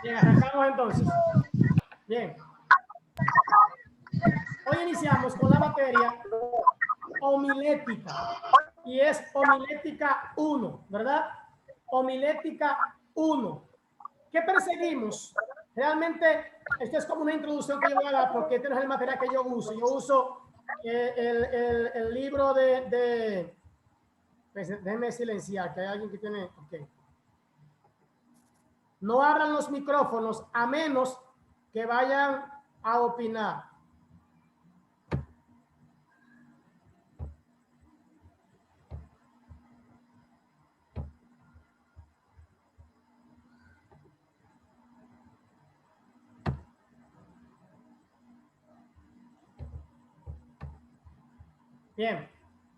Bien, arrancamos entonces. Bien. Hoy iniciamos con la materia homilética. Y es homilética 1, ¿verdad? Homilética 1. ¿Qué perseguimos? Realmente, esto es como una introducción que yo voy a dar porque este no es el material que yo uso. Yo uso el libro de pues, déjenme silenciar, que hay alguien que tiene... Okay. No abran los micrófonos a menos que vayan a opinar. Bien,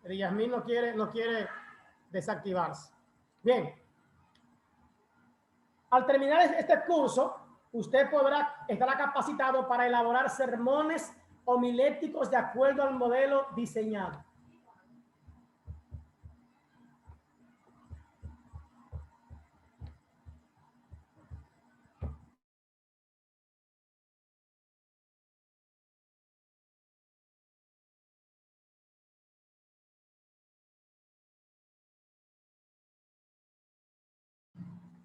el Yasmín no quiere desactivarse. Bien. Al terminar este curso, usted estará capacitado para elaborar sermones homiléticos de acuerdo al modelo diseñado.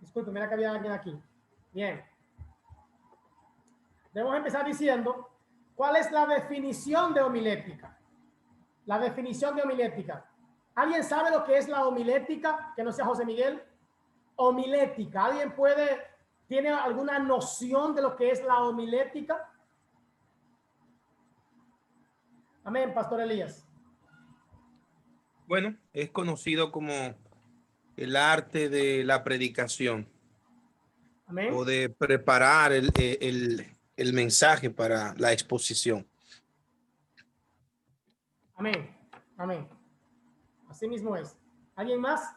Disculpe, mira que había alguien aquí. Bien. Debemos empezar diciendo cuál es la definición de homilética. La definición de homilética. ¿Alguien sabe lo que es la homilética? Que no sea José Miguel. Homilética. ¿Alguien tiene alguna noción de lo que es la homilética? Amén, Pastor Elías. Bueno, es conocido como el arte de la predicación. Amén. O de preparar el mensaje para la exposición. Amén. Amén. Así mismo es. ¿Alguien más?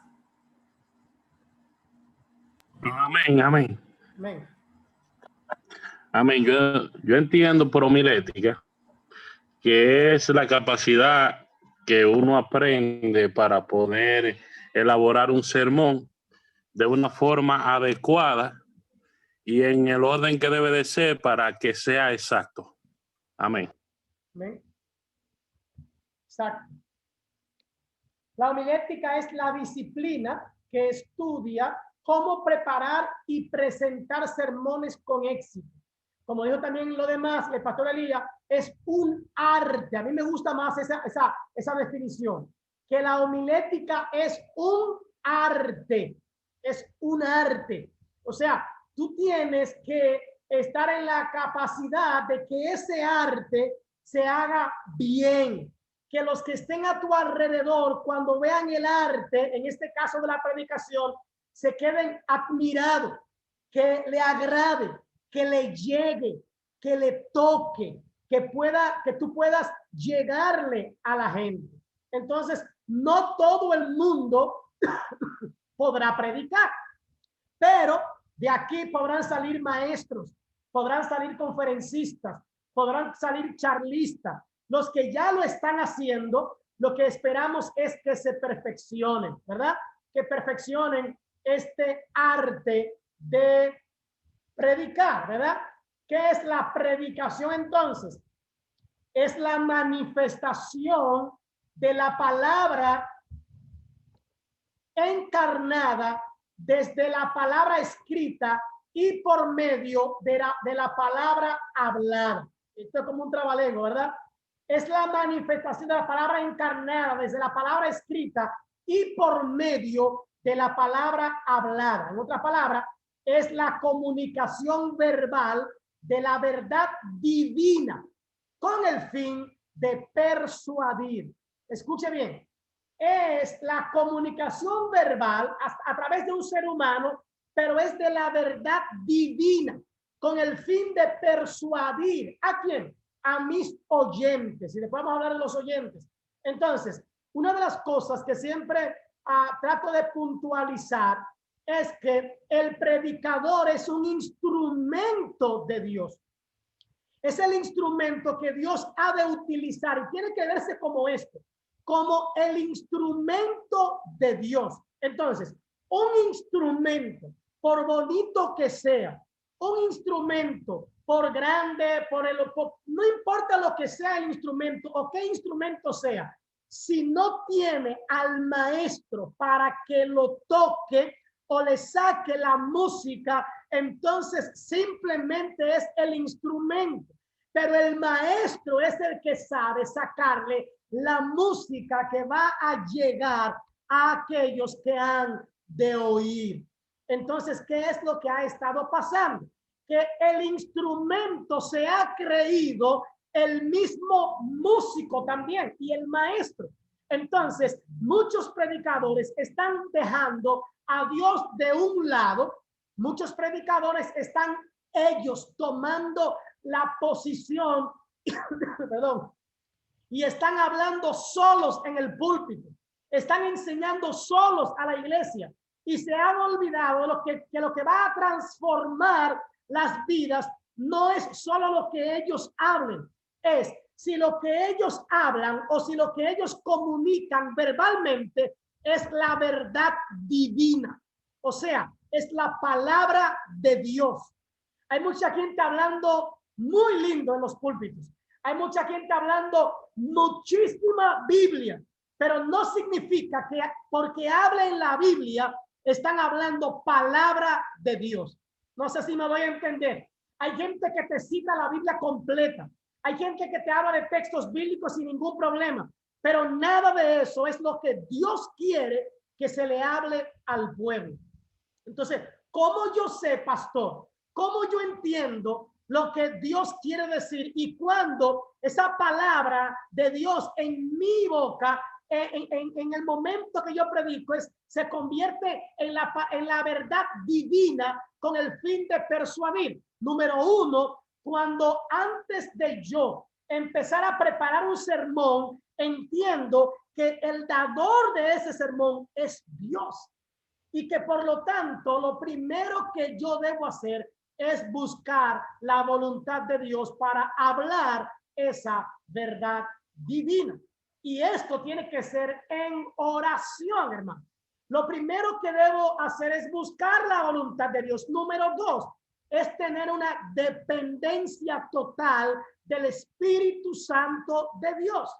Amén, amén. Amén. Amén. Yo entiendo por homilética que es la capacidad que uno aprende para poder elaborar un sermón de una forma adecuada y en el orden que debe de ser para que sea exacto. Amén. Amén. Exacto. La homilética es la disciplina que estudia cómo preparar y presentar sermones con éxito. Como dijo también lo demás, el pastor Elías, es un arte. A mí me gusta más esa definición, que la homilética es un arte. Es un arte. O sea, tú tienes que estar en la capacidad de que ese arte se haga bien. Que los que estén a tu alrededor, cuando vean el arte, en este caso de la predicación, se queden admirados, que le agrade, que le llegue, que le toque, que tú puedas llegarle a la gente. Entonces, no todo el mundo podrá predicar, pero de aquí podrán salir maestros, podrán salir conferencistas, podrán salir charlistas. Los que ya lo están haciendo, lo que esperamos es que se perfeccionen, ¿verdad? Que perfeccionen este arte de predicar, ¿verdad? ¿Qué es la predicación entonces? Es la manifestación de la palabra encarnada desde la palabra escrita y por medio de la palabra hablada. Esto es como un trabalengua, ¿verdad? Es la manifestación de la palabra encarnada desde la palabra escrita y por medio de la palabra hablada. En otras palabras, es la comunicación verbal de la verdad divina con el fin de persuadir. Escuche bien. Es la comunicación verbal a través de un ser humano, pero es de la verdad divina, con el fin de persuadir. ¿A quién? A mis oyentes. Y después vamos a hablar de los oyentes. Entonces, una de las cosas que siempre trato de puntualizar es que el predicador es un instrumento de Dios. Es el instrumento que Dios ha de utilizar y tiene que verse como esto, como el instrumento de Dios. Entonces, un instrumento, por bonito que sea, un instrumento, por grande, no importa lo que sea el instrumento o qué instrumento sea, si no tiene al maestro para que lo toque o le saque la música, entonces simplemente es el instrumento. Pero el maestro es el que sabe sacarle la música que va a llegar a aquellos que han de oír. Entonces, ¿qué es lo que ha estado pasando? Que el instrumento se ha creído el mismo músico también y el maestro. Entonces, muchos predicadores están dejando a Dios de un lado. Muchos predicadores están ellos tomando la posición, perdón, y están hablando solos en el púlpito. Están enseñando solos a la iglesia y se han olvidado que lo que va a transformar las vidas no es solo lo que ellos hablen, es si lo que ellos hablan o si lo que ellos comunican verbalmente es la verdad divina. O sea, es la palabra de Dios. Hay mucha gente hablando muy lindo en los púlpitos. Hay mucha gente hablando muchísima Biblia, pero no significa que porque hablen la Biblia están hablando palabra de Dios. No sé si me voy a entender. Hay gente que te cita la Biblia completa. Hay gente que te habla de textos bíblicos sin ningún problema, pero nada de eso es lo que Dios quiere que se le hable al pueblo. Entonces, ¿cómo yo sé, pastor? ¿Cómo yo entiendo lo que Dios quiere decir? Y cuando esa palabra de Dios en mi boca, en el momento que yo predico, se convierte en la verdad divina con el fin de persuadir. Número uno, cuando antes de yo empezar a preparar un sermón, entiendo que el dador de ese sermón es Dios. Y que por lo tanto, lo primero que yo debo hacer es buscar la voluntad de Dios para hablar esa verdad divina. Y esto tiene que ser en oración, hermano. Lo primero que debo hacer es buscar la voluntad de Dios. Número dos, es tener una dependencia total del Espíritu Santo de Dios.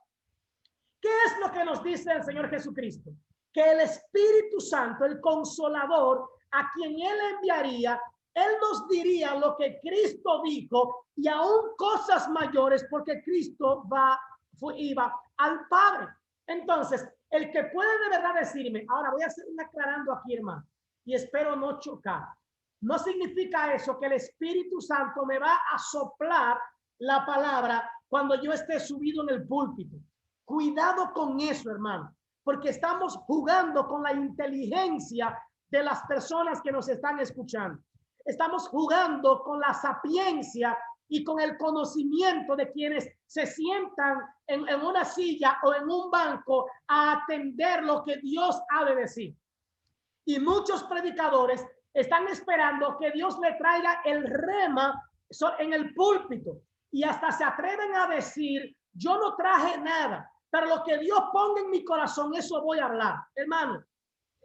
¿Qué es lo que nos dice el Señor Jesucristo? Que el Espíritu Santo, el Consolador, a quien Él enviaría, Él nos diría lo que Cristo dijo y aún cosas mayores, porque Cristo iba al Padre. Entonces, el que puede de verdad decirme, ahora voy a hacer un aclarando aquí, hermano, y espero no chocar. No significa eso que el Espíritu Santo me va a soplar la palabra cuando yo esté subido en el púlpito. Cuidado con eso, hermano, porque estamos jugando con la inteligencia de las personas que nos están escuchando. Estamos jugando con la sapiencia y con el conocimiento de quienes se sientan en una silla o en un banco a atender lo que Dios ha de decir. Y muchos predicadores están esperando que Dios le traiga el rema en el púlpito y hasta se atreven a decir, yo no traje nada, pero lo que Dios ponga en mi corazón, eso voy a hablar. Hermano,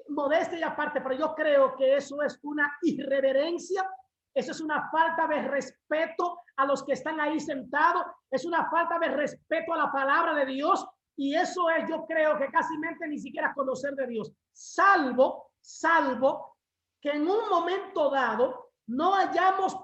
modestia y aparte, pero yo creo que eso es una irreverencia, eso es una falta de respeto a los que están ahí sentados, es una falta de respeto a la palabra de Dios, y eso es, yo creo que casi ni siquiera conocer de Dios, salvo que en un momento dado no hayamos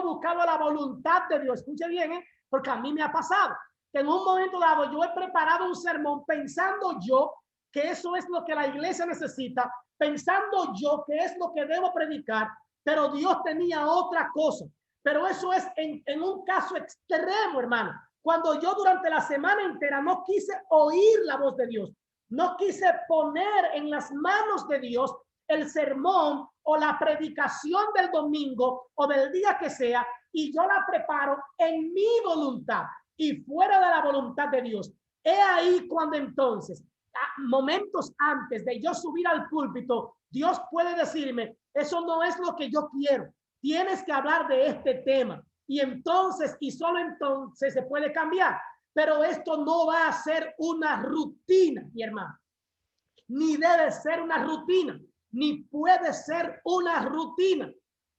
buscado la voluntad de Dios. Escuche bien, porque a mí me ha pasado que en un momento dado yo he preparado un sermón pensando yo que eso es lo que la iglesia necesita, pensando yo que es lo que debo predicar, pero Dios tenía otra cosa. Pero eso es en un caso extremo, hermano. Cuando yo durante la semana entera no quise oír la voz de Dios, no quise poner en las manos de Dios el sermón o la predicación del domingo o del día que sea, y yo la preparo en mi voluntad y fuera de la voluntad de Dios. He ahí cuando entonces, momentos antes de yo subir al púlpito, Dios puede decirme, eso no es lo que yo quiero, tienes que hablar de este tema. Y entonces, y solo entonces se puede cambiar. Pero esto no va a ser una rutina, mi hermano. Ni debe ser una rutina, ni puede ser una rutina.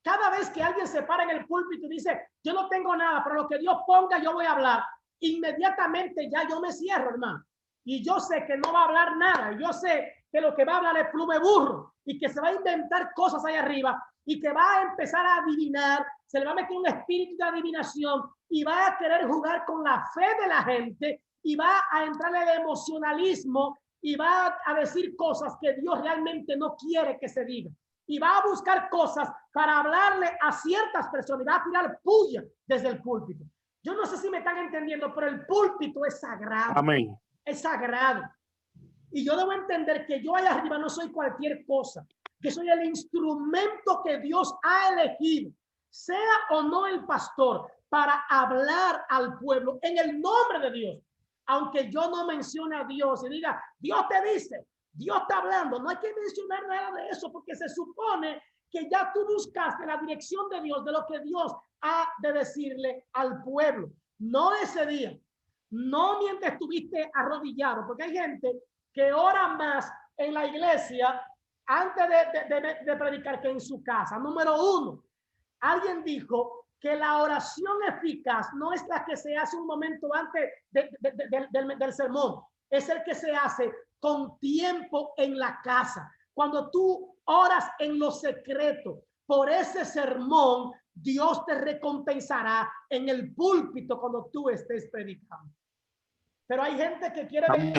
Cada vez que alguien se para en el púlpito y dice, yo no tengo nada, pero lo que Dios ponga yo voy a hablar, inmediatamente ya yo me cierro, hermano. Y yo sé que no va a hablar nada. Yo sé que lo que va a hablar es plume burro y que se va a inventar cosas ahí arriba y que va a empezar a adivinar, se le va a meter un espíritu de adivinación y va a querer jugar con la fe de la gente y va a entrar en el emocionalismo y va a decir cosas que Dios realmente no quiere que se digan. Y va a buscar cosas para hablarle a ciertas personas y va a tirar puya desde el púlpito. Yo no sé si me están entendiendo, pero el púlpito es sagrado. Amén. Es sagrado. Y yo debo entender que yo allá arriba no soy cualquier cosa, que soy el instrumento que Dios ha elegido, sea o no el pastor, para hablar al pueblo en el nombre de Dios. Aunque yo no mencione a Dios y diga, Dios te dice, Dios está hablando, no hay que mencionar nada de eso porque se supone que ya tú buscaste la dirección de Dios, de lo que Dios ha de decirle al pueblo. No ese día, no mientras estuviste arrodillado, porque hay gente que ora más en la iglesia antes de predicar que en su casa. Número uno, alguien dijo que la oración eficaz no es la que se hace un momento antes del sermón, es el que se hace con tiempo en la casa. Cuando tú oras en lo secreto por ese sermón, Dios te recompensará en el púlpito cuando tú estés predicando. Pero hay gente que quiere venir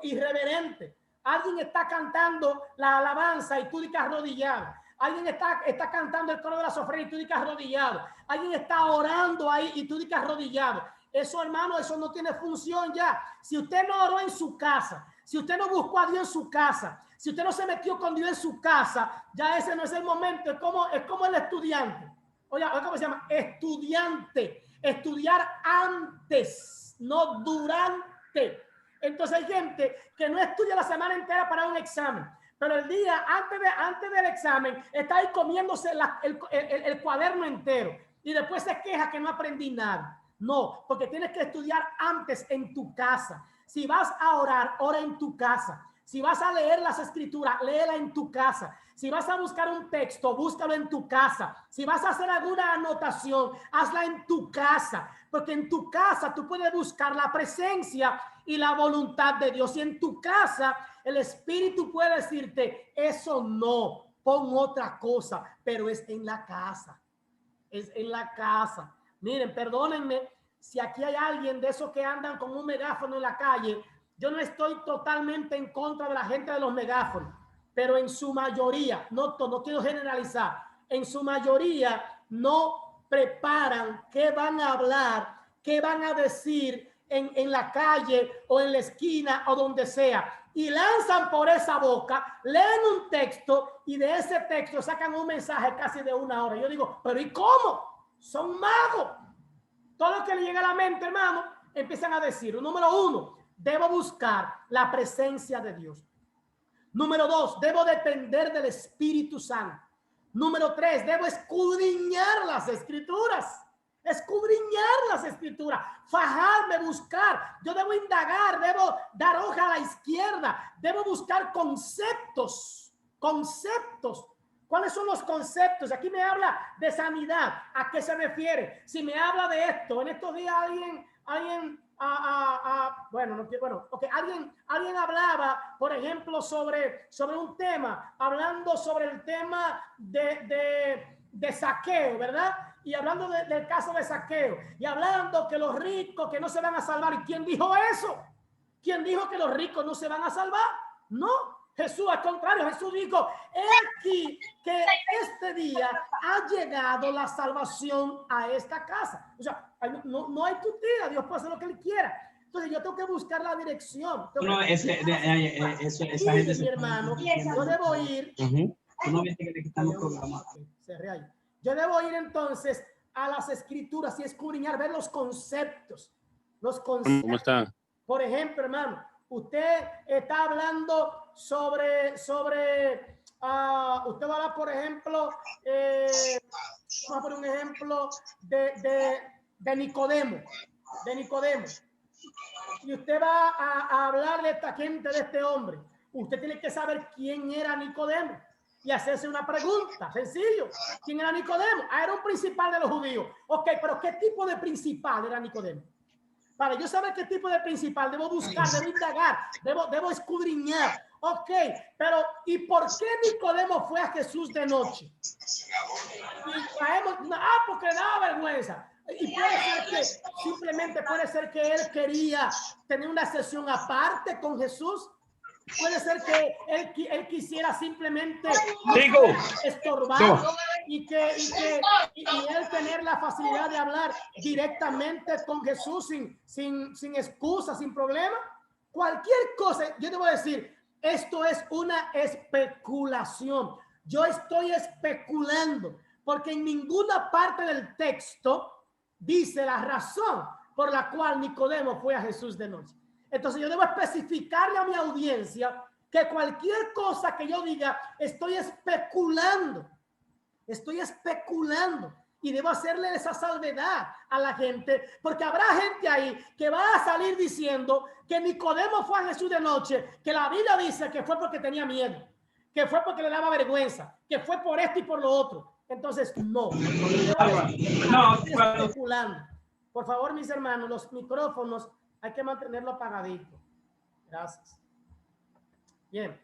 irreverente. Alguien está cantando la alabanza y tú dices arrodillado. Alguien está cantando el coro de la sofrena y tú dices arrodillado. Alguien está orando ahí y tú dices arrodillado. Eso, hermano, eso no tiene función ya. Si usted no oró en su casa, si usted no buscó a Dios en su casa, si usted no se metió con Dios en su casa, ya ese no es el momento. Es como el estudiante. Oye, ¿cómo se llama? Estudiante. Estudiar antes, no durante. Entonces hay gente que no estudia la semana entera para un examen, pero el día antes del examen está ahí comiéndose el cuaderno entero y después se queja que no aprendí nada. No, porque tienes que estudiar antes en tu casa. Si vas a orar, ora en tu casa. Si vas a leer las escrituras, léela en tu casa. Si vas a buscar un texto, búscalo en tu casa. Si vas a hacer alguna anotación, hazla en tu casa. Porque en tu casa tú puedes buscar la presencia y la voluntad de Dios. Y en tu casa el Espíritu puede decirte, eso no, pon otra cosa, pero es en la casa. Es en la casa. Miren, perdónenme si aquí hay alguien de esos que andan con un megáfono en la calle. Yo no estoy totalmente en contra de la gente de los megáfonos, pero en su mayoría, no quiero generalizar, en su mayoría no preparan qué van a hablar, qué van a decir en la calle o en la esquina o donde sea. Y lanzan por esa boca, leen un texto y de ese texto sacan un mensaje casi de 1 hora. Yo digo, pero ¿y cómo? Son magos. Todo lo que le llega a la mente, hermano, empiezan a decir, número 1, debo buscar la presencia de Dios. Número 2, debo depender del Espíritu Santo. Número 3, debo escudriñar las escrituras. Escudriñar las escrituras, fajarme, buscar. Yo debo indagar, debo dar hoja a la izquierda. Debo buscar conceptos. ¿Cuáles son los conceptos? Aquí me habla de sanidad. ¿A qué se refiere? Si me habla de esto, en estos días alguien alguien hablaba, por ejemplo, sobre un tema, hablando sobre el tema de saqueo, ¿verdad? Y hablando del caso de saqueo, y hablando que los ricos que no se van a salvar. ¿Y quién dijo eso? ¿Quién dijo que los ricos no se van a salvar? No, Jesús, al contrario, Jesús dijo, he aquí que este día ha llegado la salvación a esta casa. O sea, no hay tutela, Dios puede hacer lo que Él quiera. Entonces yo tengo que buscar la dirección. No, esa gente mi hermano, yo debo ir. Yo debo ir entonces a las escrituras y escudriñar, ver los conceptos. ¿Cómo están? Por ejemplo, hermano, usted está hablando sobre usted va a hablar, por ejemplo, vamos a poner un ejemplo de Nicodemo, y usted va a hablar de esta gente, de este hombre. Usted tiene que saber quién era Nicodemo. y hacerse una pregunta. Sencillo. ¿Quién era Nicodemo? Era un principal de los judíos. Ok, pero ¿qué tipo de principal era Nicodemo? Para yo saber qué tipo de principal, debo buscar, debo indagar, debo escudriñar. Ok, pero ¿y por qué Nicodemo fue a Jesús de noche? Y traemos, porque daba vergüenza. Y puede ser que simplemente puede ser que él quería tener una sesión aparte con Jesús. Puede ser que él quisiera simplemente estorbar y él tener la facilidad de hablar directamente con Jesús sin excusa, sin problema. Cualquier cosa, yo debo decir, esto es una especulación. Yo estoy especulando porque en ninguna parte del texto dice la razón por la cual Nicodemo fue a Jesús de noche. Entonces yo debo especificarle a mi audiencia que cualquier cosa que yo diga, estoy especulando y debo hacerle esa salvedad a la gente, porque habrá gente ahí que va a salir diciendo que Nicodemo fue a Jesús de noche, que la Biblia dice que fue porque tenía miedo, que fue porque le daba vergüenza, que fue por esto y por lo otro. Entonces, no. Especulando. Por favor, mis hermanos, los micrófonos hay que mantenerlo apagadito. Gracias. Bien.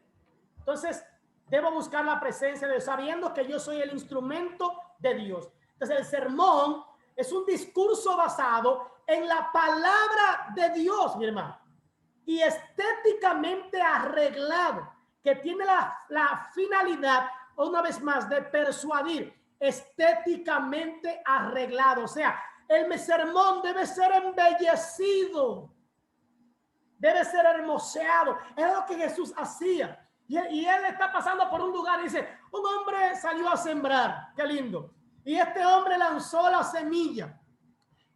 Entonces, debo buscar la presencia de Dios, sabiendo que yo soy el instrumento de Dios. Entonces, el sermón es un discurso basado en la palabra de Dios, mi hermano, y estéticamente arreglado, que tiene la finalidad, una vez más, de persuadir. Estéticamente arreglado, o sea, el sermón debe ser embellecido, debe ser hermoseado. Es lo que Jesús hacía. Y él está pasando por un lugar y dice, un hombre salió a sembrar, qué lindo. Y este hombre lanzó la semilla.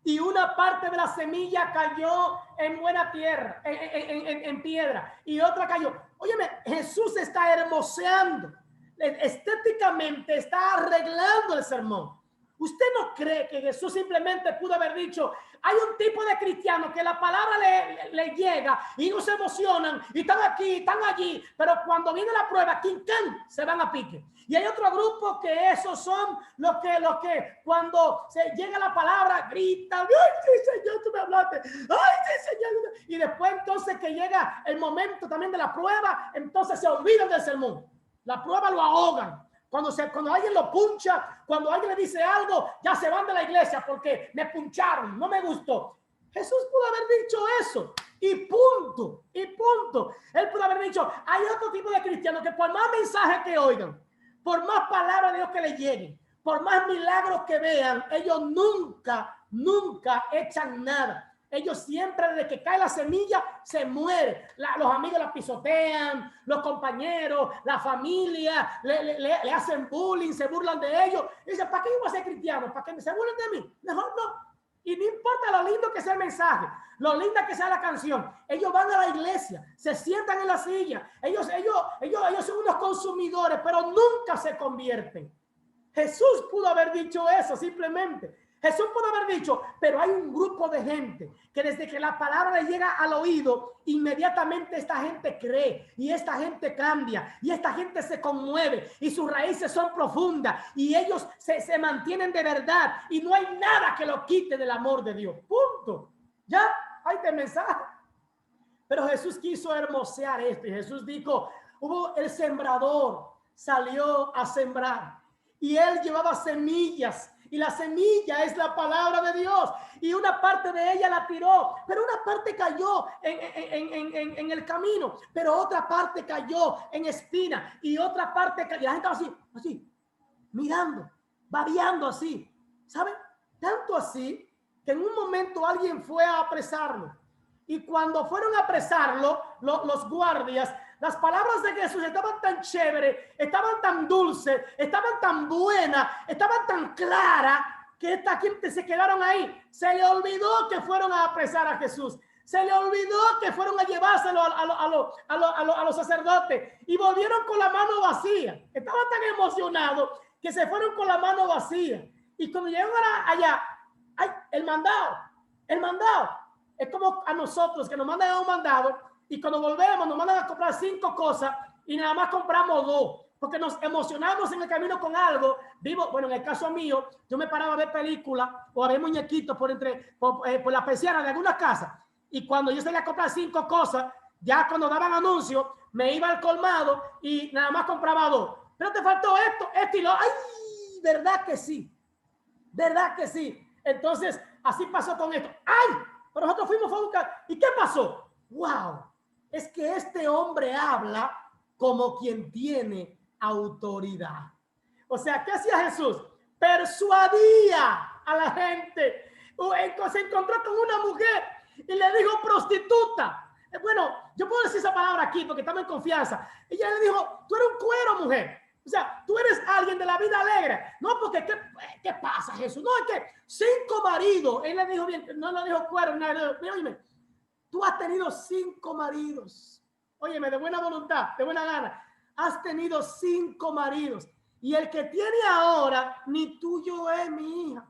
Y una parte de la semilla cayó en buena tierra, en piedra. Y otra cayó. Óyeme, Jesús está hermoseando. Estéticamente está arreglando el sermón. ¿Usted no cree que Jesús simplemente pudo haber dicho, hay un tipo de cristiano que la palabra le llega y no se emocionan y están aquí, están allí, pero cuando viene la prueba, quincán, se van a pique? Y hay otro grupo que esos son los que cuando se llega la palabra gritan, ¡ay, sí, Señor, tú me hablaste! ¡Ay, sí, Señor! Y después entonces que llega el momento también de la prueba, entonces se olvidan del sermón. La prueba lo ahogan. Cuando alguien lo puncha, cuando alguien le dice algo, ya se van de la iglesia porque me puncharon, no me gustó. Jesús pudo haber dicho eso y punto, y punto. Él pudo haber dicho, hay otro tipo de cristianos que por más mensajes que oigan, por más palabras de Dios que les lleguen, por más milagros que vean, ellos nunca echan nada. Ellos siempre, desde que cae la semilla, se mueren. Los amigos la pisotean, los compañeros, la familia, le hacen bullying, se burlan de ellos. Y dicen, ¿para qué yo voy a ser cristiano? ¿Para que se burlen de mí? Mejor no. Y no importa lo lindo que sea el mensaje, lo linda que sea la canción. Ellos van a la iglesia, se sientan en la silla. Ellos son unos consumidores, pero nunca se convierten. Jesús pudo haber dicho eso simplemente. Jesús pudo haber dicho, pero hay un grupo de gente que desde que la palabra le llega al oído, inmediatamente esta gente cree y esta gente cambia y esta gente se conmueve y sus raíces son profundas y ellos se mantienen de verdad y no hay nada que lo quite del amor de Dios. Punto. Ya, ahí te mensaje. Pero Jesús quiso hermosear esto y Jesús dijo, hubo el sembrador, salió a sembrar y él llevaba semillas. Y la semilla es la palabra de Dios. Y una parte de ella la tiró, pero una parte cayó en el camino, pero otra parte cayó en espina y otra parte cayó. La gente estaba así, mirando, babeando así. ¿Saben? Tanto así que en un momento alguien fue a apresarlo. Y cuando fueron a apresarlo, los guardias, las palabras de Jesús estaban tan chéveres, estaban tan dulces, estaban tan buenas, estaban tan claras, que esta gente se quedaron ahí. Se le olvidó que fueron a apresar a Jesús. Se le olvidó que fueron a llevárselo a los sacerdotes. Y volvieron con la mano vacía. Estaban tan emocionados que se fueron con la mano vacía. Y cuando llegaron allá, ¡ay, el mandado! Es como a nosotros que nos mandan a un mandado y cuando volvemos nos mandan a comprar 5 cosas y nada más compramos 2 porque nos emocionamos en el camino con algo. Vivo, bueno, en el caso mío, yo me paraba a ver películas o a ver muñequitos por la persiana de algunas casas. Y cuando yo salía a comprar 5 cosas, ya cuando daban anuncios, me iba al colmado y nada más compraba 2. Pero te faltó esto, esto y lo. ¡Ay! ¿Verdad que sí? ¿Verdad que sí? Entonces, así pasó con esto. ¡Ay! Pero nosotros fuimos a buscar. ¿Y qué pasó? ¡Wow! Es que este hombre habla como quien tiene autoridad. O sea, ¿qué hacía Jesús? Persuadía a la gente. Se encontró con una mujer y le dijo prostituta. Bueno, yo puedo decir esa palabra aquí porque estamos en confianza. Ella le dijo, tú eres un cuero, mujer. O sea, tú eres alguien de la vida alegre. No, porque ¿qué pasa, Jesús? No, es que 5 maridos. Él le dijo bien, no le dijo cuero. Óyeme, tú has tenido 5 maridos. Óyeme, de buena voluntad, de buena gana. Has tenido 5 maridos. Y el que tiene ahora, ni tuyo es, mi hija.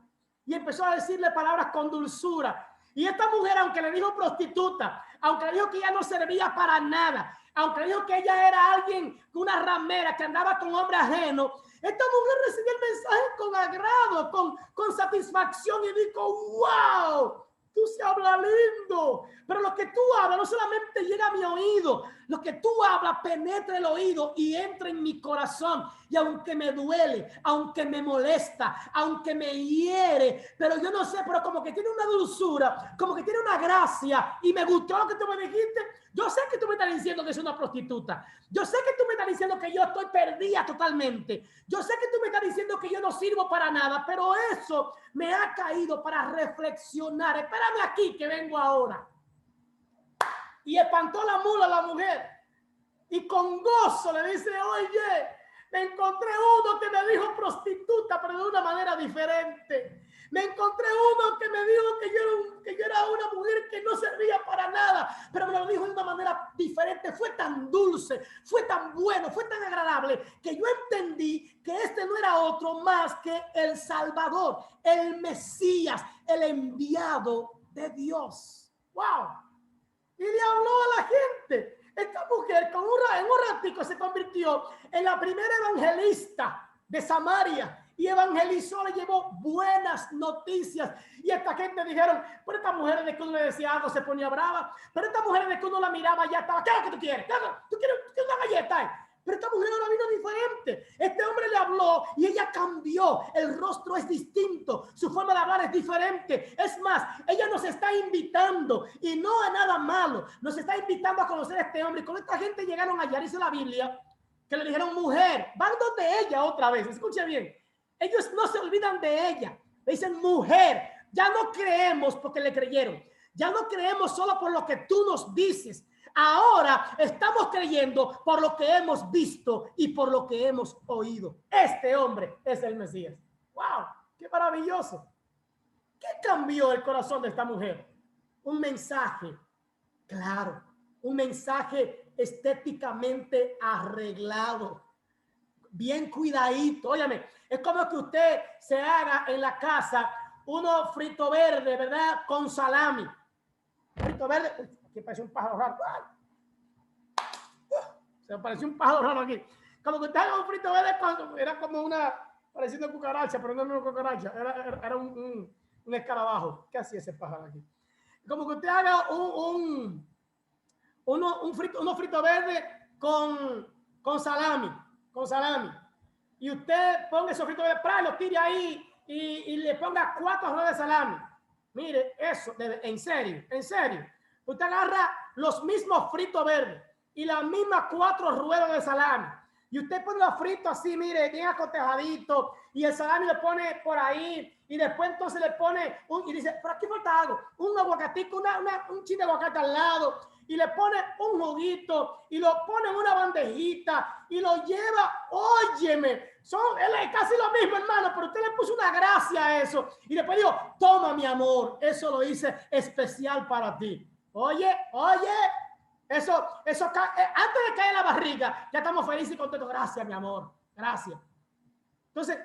Y empezó a decirle palabras con dulzura. Y esta mujer, aunque le dijo prostituta, aunque le dijo que ella no servía para nada, aunque le dijo que ella era alguien, una ramera que andaba con hombre ajeno, esta mujer recibió el mensaje con agrado, con satisfacción y dijo, wow, tú se habla lindo, pero lo que tú hablas no solamente llega a mi oído, lo que tú hablas penetra el oído y entra en mi corazón. Y aunque me duele, aunque me molesta, aunque me hiere, pero yo no sé, pero como que tiene una dulzura, como que tiene una gracia y me gustó lo que tú me dijiste. Yo sé que tú me estás diciendo que soy una prostituta. Yo sé que tú me estás diciendo que yo estoy perdida totalmente. Yo sé que tú me estás diciendo que yo no sirvo para nada, pero eso me ha caído para reflexionar. Espérame aquí que vengo ahora. Y espantó la mula a la mujer. Y con gozo le dice, oye, me encontré uno que me dijo prostituta, pero de una manera diferente. Me encontré uno que me dijo que yo era una mujer que no servía para nada, pero me lo dijo de una manera diferente. Fue tan dulce, fue tan bueno, fue tan agradable, que yo entendí que este no era otro más que el Salvador, el Mesías, el enviado de Dios. ¡Wow! Y le habló a la gente. Esta mujer en un ratico se convirtió en la primera evangelista de Samaria y evangelizó, le llevó buenas noticias. Y esta gente dijeron, pero esta mujer de que uno le decía algo se ponía brava, pero esta mujer de que uno la miraba ya estaba, ¿qué es lo que tú quieres? ¿Tú quieres una galleta? Pero esta mujer ahora vino diferente. Este hombre le habló y ella cambió. El rostro es distinto. Su forma de hablar es diferente. Es más, ella nos está invitando y no a nada malo. Nos está invitando a conocer a este hombre. Y con esta gente llegaron allá, dice la Biblia, que le dijeron mujer. Van donde ella otra vez. Escuche bien. Ellos no se olvidan de ella. Le dicen mujer. Ya no creemos porque le creyeron. Ya no creemos solo por lo que tú nos dices. Ahora estamos creyendo por lo que hemos visto y por lo que hemos oído. Este hombre es el Mesías. ¡Wow! ¡Qué maravilloso! ¿Qué cambió el corazón de esta mujer? Un mensaje, claro, un mensaje estéticamente arreglado, bien cuidadito. Óyame, es como que usted se haga en la casa uno frito verde, ¿verdad? Con salami. Frito verde. Aquí parece un pájaro raro. Se apareció un pájaro raro aquí. Como que estaba un frito verde, era como una, pareciendo cucaracha, pero no era una cucaracha, era un escarabajo. ¿Qué hacía ese pájaro aquí? Como que usted haga unos fritos verdes con salami, Y usted ponga esos fritos verdes, lo tire ahí y le ponga 4 ruedas de salami. Mire, eso, en serio. Usted agarra los mismos fritos verdes y las mismas 4 ruedas de salami. Y usted pone los fritos así, mire, bien acotejadito. Y el salami lo pone por ahí. Y después entonces le pone, y dice, por aquí falta algo. Un aguacatico, un chin de aguacate al lado. Y le pone un juguito. Y lo pone en una bandejita. Y lo lleva, óyeme. Es casi lo mismo, hermano. Pero usted le puso una gracia a eso. Y después dijo, toma, mi amor. Eso lo hice especial para ti. Oye. Eso, antes de caer en la barriga, ya estamos felices y contentos. Gracias, mi amor. Gracias. Entonces,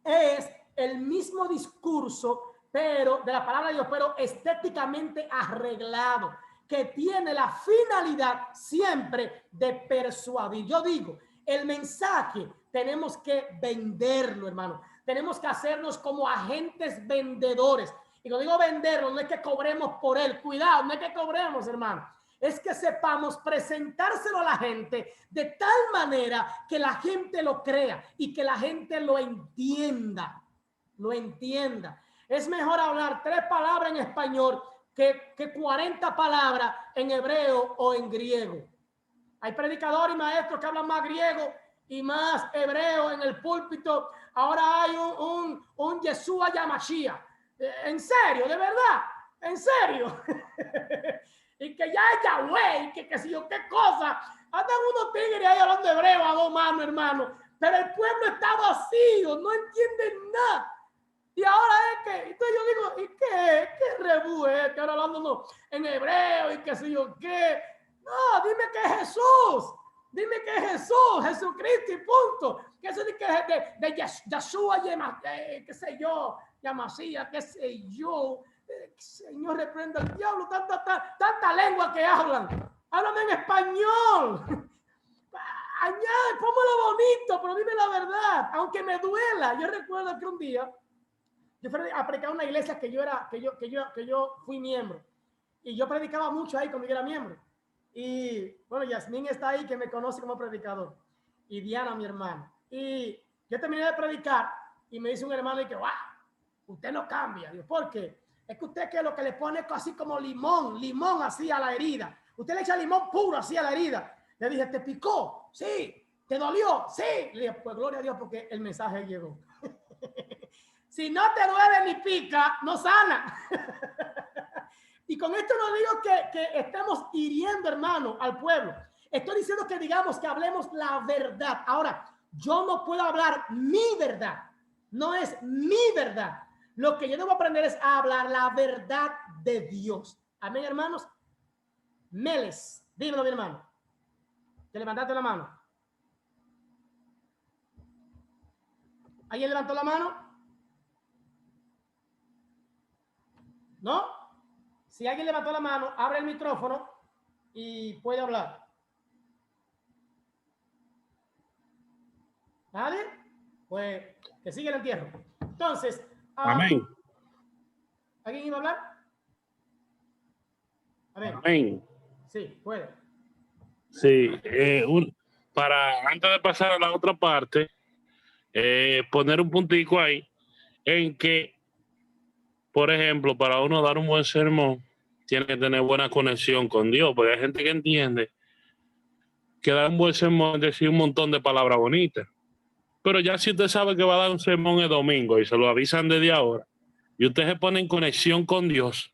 es el mismo discurso, pero de la palabra de Dios, pero estéticamente arreglado, que tiene la finalidad siempre de persuadir. Yo digo, El mensaje tenemos que venderlo, hermano. Tenemos que hacernos como agentes vendedores. Y cuando digo venderlo, no es que cobremos por él. Cuidado, no es que cobremos, hermano. Es que sepamos presentárselo a la gente de tal manera que la gente lo crea y que la gente lo entienda. Lo entienda. Es mejor hablar 3 palabras en español que 40 palabras en hebreo o en griego. Hay predicadores y maestros que hablan más griego y más hebreo en el púlpito. Ahora hay un Yeshua Yamashiach. En serio, de verdad, en serio. Y que ya es Yahweh, que si yo qué cosa. Andan unos tigres ahí hablando hebreo a 2 manos, hermano. Pero el pueblo está vacío, no entienden nada. Y ahora es que, entonces yo digo, ¿y qué rebú es? Que ahora hablando en hebreo y qué sé yo qué. No, dime que es Jesús. Dime que es Jesús, Jesucristo y punto. Que eso de Yeshua, qué sé yo, Yamasía, qué sé yo. Señor, reprenda al diablo, tanta lengua que hablan. Háblame en español. Añade, póngalo bonito, pero dime la verdad, aunque me duela. Yo recuerdo que un día yo fui a predicar en una iglesia que yo fui miembro. Y yo predicaba mucho ahí cuando yo era miembro. Y bueno, Yasmín está ahí, que me conoce como predicador. Y Diana, mi hermana. Y yo terminé de predicar y me dice un hermano y que, wow, usted no cambia. Digo, ¿por qué? Es que usted que lo que le pone así como limón así a la herida. Usted le echa limón puro así a la herida. Le dije, ¿te picó? Sí. ¿Te dolió? Sí. Le dije, pues gloria a Dios porque el mensaje llegó. Si no te duele ni pica, no sana. Y con esto no digo que estemos hiriendo, hermano, al pueblo. Estoy diciendo que digamos que hablemos la verdad. Ahora, yo no puedo hablar mi verdad. No es mi verdad. Lo que yo debo aprender es a hablar la verdad de Dios. Amén, hermanos. Meles, dímelo, mi hermano. Te levantaste la mano. ¿Alguien levantó la mano? ¿No? Si alguien levantó la mano, abre el micrófono y puede hablar. ¿Nadie? Pues que siga el entierro. Entonces, amén. ¿Alguien iba a hablar? A ver. Amén. Sí, puede. Sí, para antes de pasar a la otra parte, poner un puntico ahí en que, por ejemplo, para uno dar un buen sermón, tiene que tener buena conexión con Dios, porque hay gente que entiende que dar un buen sermón es decir un montón de palabras bonitas. Pero ya si usted sabe que va a dar un sermón el domingo y se lo avisan desde ahora, y usted se pone en conexión con Dios,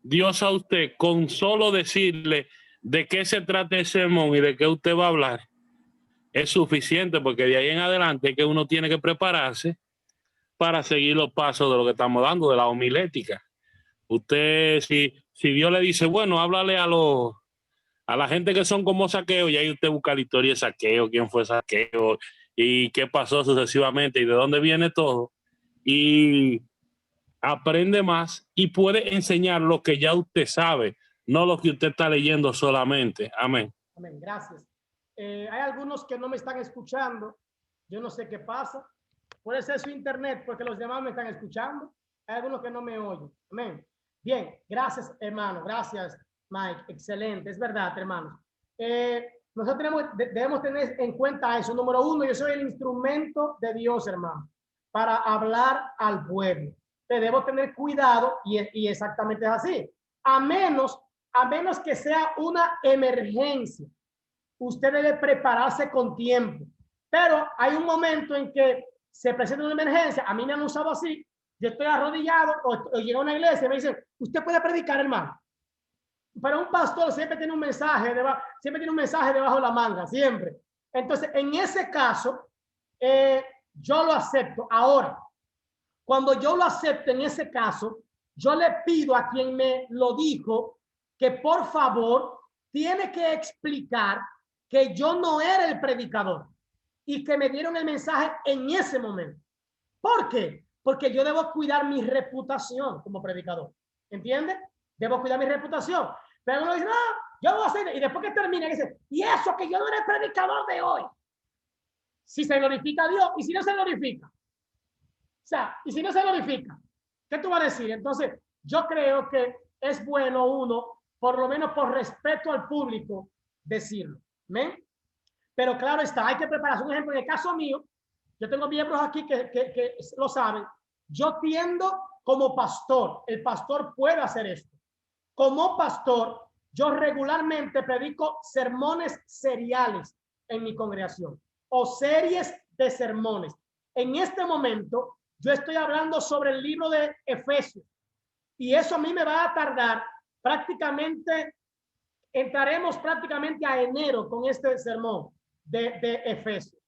Dios a usted, con solo decirle de qué se trata el sermón y de qué usted va a hablar, es suficiente, porque de ahí en adelante es que uno tiene que prepararse para seguir los pasos de lo que estamos dando, de la homilética. Usted, si Dios le dice, bueno, háblale a la gente que son como Saqueo, y ahí usted busca la historia de Saqueo, quién fue Saqueo y qué pasó sucesivamente y de dónde viene todo, y aprende más y puede enseñar lo que ya usted sabe, no lo que usted está leyendo solamente. Amén. Amén, gracias. Hay algunos que no me están escuchando. Yo no sé qué pasa. Puede ser su internet porque los demás me están escuchando. Hay algunos que no me oyen. Amén. Bien, gracias, hermano. Gracias, Mike. Excelente. Es verdad, hermano. Nosotros debemos tener en cuenta eso. Número uno, yo soy el instrumento de Dios, hermano, para hablar al pueblo. Debo tener cuidado y exactamente es así. A menos que sea una emergencia, usted debe prepararse con tiempo. Pero hay un momento en que se presenta una emergencia. A mí me han usado así. Yo estoy arrodillado o llego a una iglesia y me dicen, usted puede predicar, hermano. Pero un pastor siempre tiene un mensaje debajo de la manga, siempre. Entonces, en ese caso, yo lo acepto. Ahora, cuando yo lo acepto en ese caso, yo le pido a quien me lo dijo que por favor tiene que explicar que yo no era el predicador y que me dieron el mensaje en ese momento. ¿Por qué? Porque yo debo cuidar mi reputación como predicador. ¿Entiende? Debo cuidar mi reputación. Pero uno dice, no, yo voy a hacer, y después que termina, dice, y eso que yo no era el predicador de hoy. si se glorifica a Dios y si no se glorifica. O sea, y si no se glorifica, ¿qué tú vas a decir? Entonces, yo creo que es bueno uno, por lo menos por respeto al público, decirlo. ¿Ven? Pero claro está, hay que prepararse. Un ejemplo, en el caso mío, yo tengo miembros aquí que lo saben. Yo tiendo como pastor, el pastor puede hacer esto. Como pastor, yo regularmente predico sermones seriales en mi congregación o series de sermones. En este momento, yo estoy hablando sobre el libro de Efesios y eso a mí me va a tardar prácticamente, entraremos prácticamente a enero con este sermón de Efesios,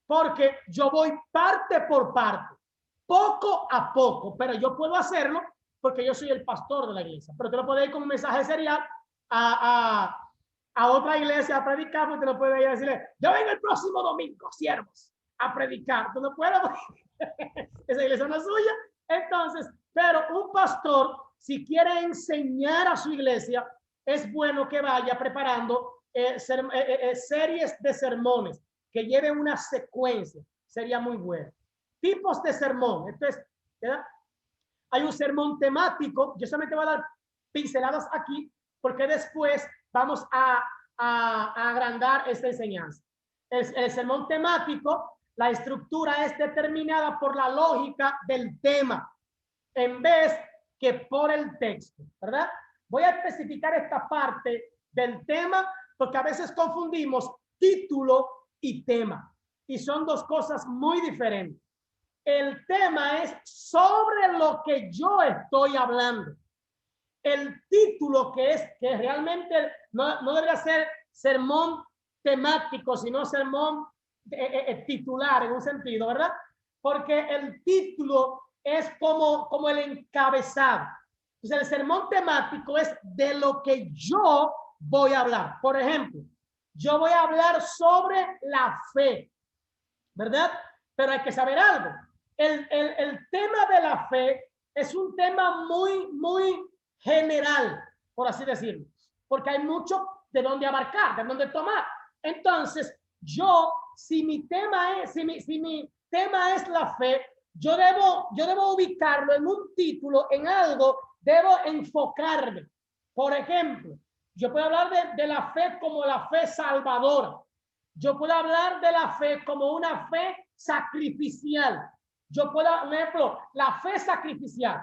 porque yo voy parte por parte, poco a poco, pero yo puedo hacerlo porque yo soy el pastor de la iglesia, pero te lo puedes ir con un mensaje serial a otra iglesia a predicar, porque te lo puedes ir a decirle, yo vengo el próximo domingo, siervos, a predicar. Tú no puedes, esa iglesia no es suya. Entonces, pero un pastor, si quiere enseñar a su iglesia, es bueno que vaya preparando series de sermones que lleven una secuencia. Sería muy bueno. Tipos de sermón. Entonces, ¿verdad? Hay un sermón temático. Yo solamente voy a dar pinceladas aquí porque después vamos a agrandar esta enseñanza. El sermón temático, la estructura es determinada por la lógica del tema en vez que por el texto, ¿verdad? Voy a especificar esta parte del tema porque a veces confundimos título y tema y son dos cosas muy diferentes. El tema es sobre lo que yo estoy hablando. El título que realmente no debería ser sermón temático, sino sermón titular en un sentido, ¿verdad? Porque el título es como el encabezado. Entonces, el sermón temático es de lo que yo voy a hablar. Por ejemplo, yo voy a hablar sobre la fe, ¿verdad? Pero hay que saber algo. El tema de la fe es un tema muy general, por así decirlo, porque hay mucho de dónde abarcar, de dónde tomar. Entonces, si mi tema es la fe, yo debo ubicarlo en un título, en algo, debo enfocarme. Por ejemplo, yo puedo hablar de la fe como la fe salvadora. Yo puedo hablar de la fe como una fe sacrificial. Yo puedo, por ejemplo, la fe sacrificial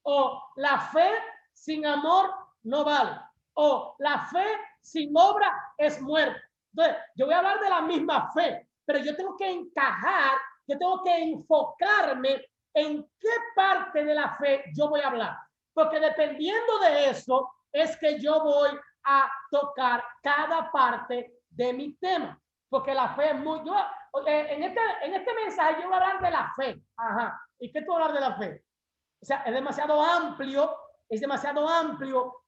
o la fe sin amor no vale o la fe sin obra es muerte. Entonces, yo voy a hablar de la misma fe, pero yo tengo que encajar, yo tengo que enfocarme en qué parte de la fe yo voy a hablar, porque dependiendo de eso es que yo voy a tocar cada parte de mi tema, porque la fe es muy... en este mensaje yo voy a hablar de la fe. Ajá. ¿Y qué tú vas a hablar de la fe? O sea, es demasiado amplio,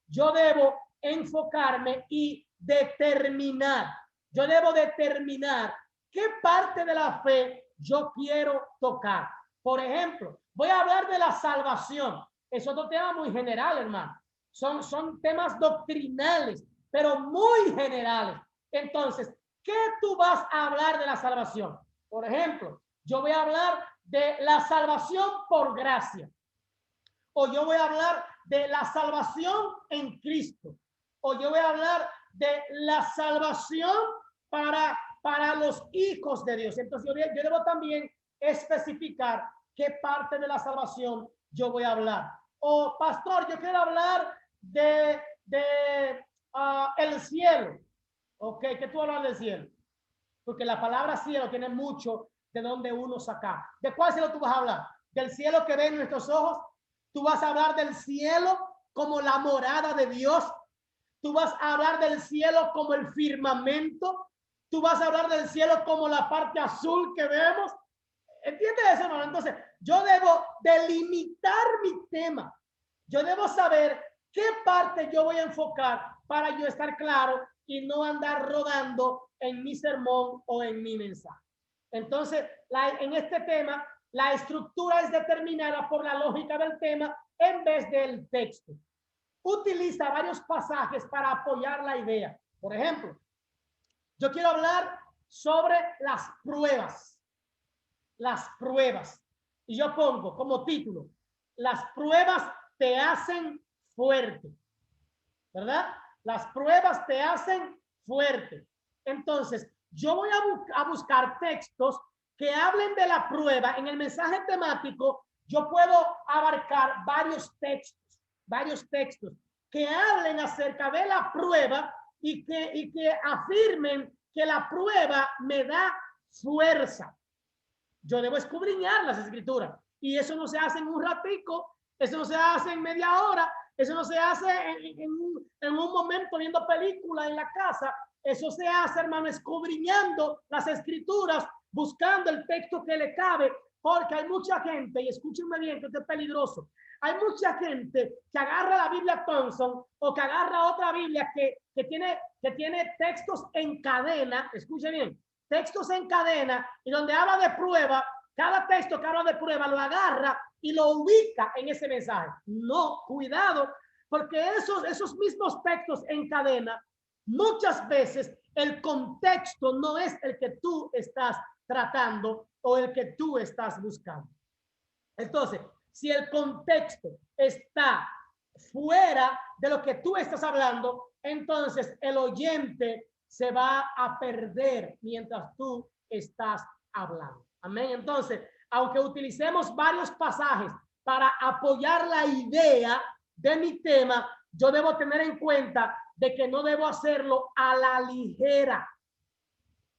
Yo debo enfocarme y determinar. Yo debo determinar qué parte de la fe yo quiero tocar. Por ejemplo, voy a hablar de la salvación. Es otro tema muy general, hermano. Son temas doctrinales, pero muy generales. Entonces, ¿qué tú vas a hablar de la salvación? Por ejemplo, yo voy a hablar de la salvación por gracia. O yo voy a hablar de la salvación en Cristo. O yo voy a hablar de la salvación para los hijos de Dios. Entonces yo debo también especificar qué parte de la salvación yo voy a hablar. O pastor, yo quiero hablar de el cielo. Ok, ¿qué tú hablas del cielo? Porque la palabra cielo tiene mucho de donde uno saca. ¿De cuál cielo tú vas a hablar? ¿Del cielo que ven nuestros ojos? ¿Tú vas a hablar del cielo como la morada de Dios? ¿Tú vas a hablar del cielo como el firmamento? ¿Tú vas a hablar del cielo como la parte azul que vemos? ¿Entiendes eso, hermano? Entonces, yo debo delimitar mi tema. Yo debo saber qué parte yo voy a enfocar para yo estar claro y no andar rodando en mi sermón o en mi mensaje. Entonces, en este tema, la estructura es determinada por la lógica del tema en vez del texto. Utiliza varios pasajes para apoyar la idea. Por ejemplo, yo quiero hablar sobre las pruebas. las pruebas. Y yo pongo como título, las pruebas te hacen fuerte, ¿verdad? Las pruebas te hacen fuerte. Entonces, yo voy a buscar textos que hablen de la prueba. En el mensaje temático, yo puedo abarcar varios textos que hablen acerca de la prueba y que afirmen que la prueba me da fuerza. Yo debo escudriñar las escrituras y eso no se hace en un ratico, eso no se hace en media hora, eso no se hace en un momento viendo película en la casa. Eso se hace, hermano, escudriñando las escrituras, buscando el texto que le cabe, porque hay mucha gente, y escúchenme bien que esto es peligroso, hay mucha gente que agarra la Biblia Thompson o que agarra otra Biblia que tiene textos en cadena, escuchen bien, textos en cadena, y donde habla de prueba, cada texto que habla de prueba lo agarra y lo ubica en ese mensaje. No, cuidado, porque esos mismos textos en cadena, muchas veces el contexto no es el que tú estás tratando o el que tú estás buscando. Entonces, si el contexto está fuera de lo que tú estás hablando, entonces el oyente se va a perder mientras tú estás hablando. Amén. Entonces, aunque utilicemos varios pasajes para apoyar la idea de mi tema, yo debo tener en cuenta de que no debo hacerlo a la ligera.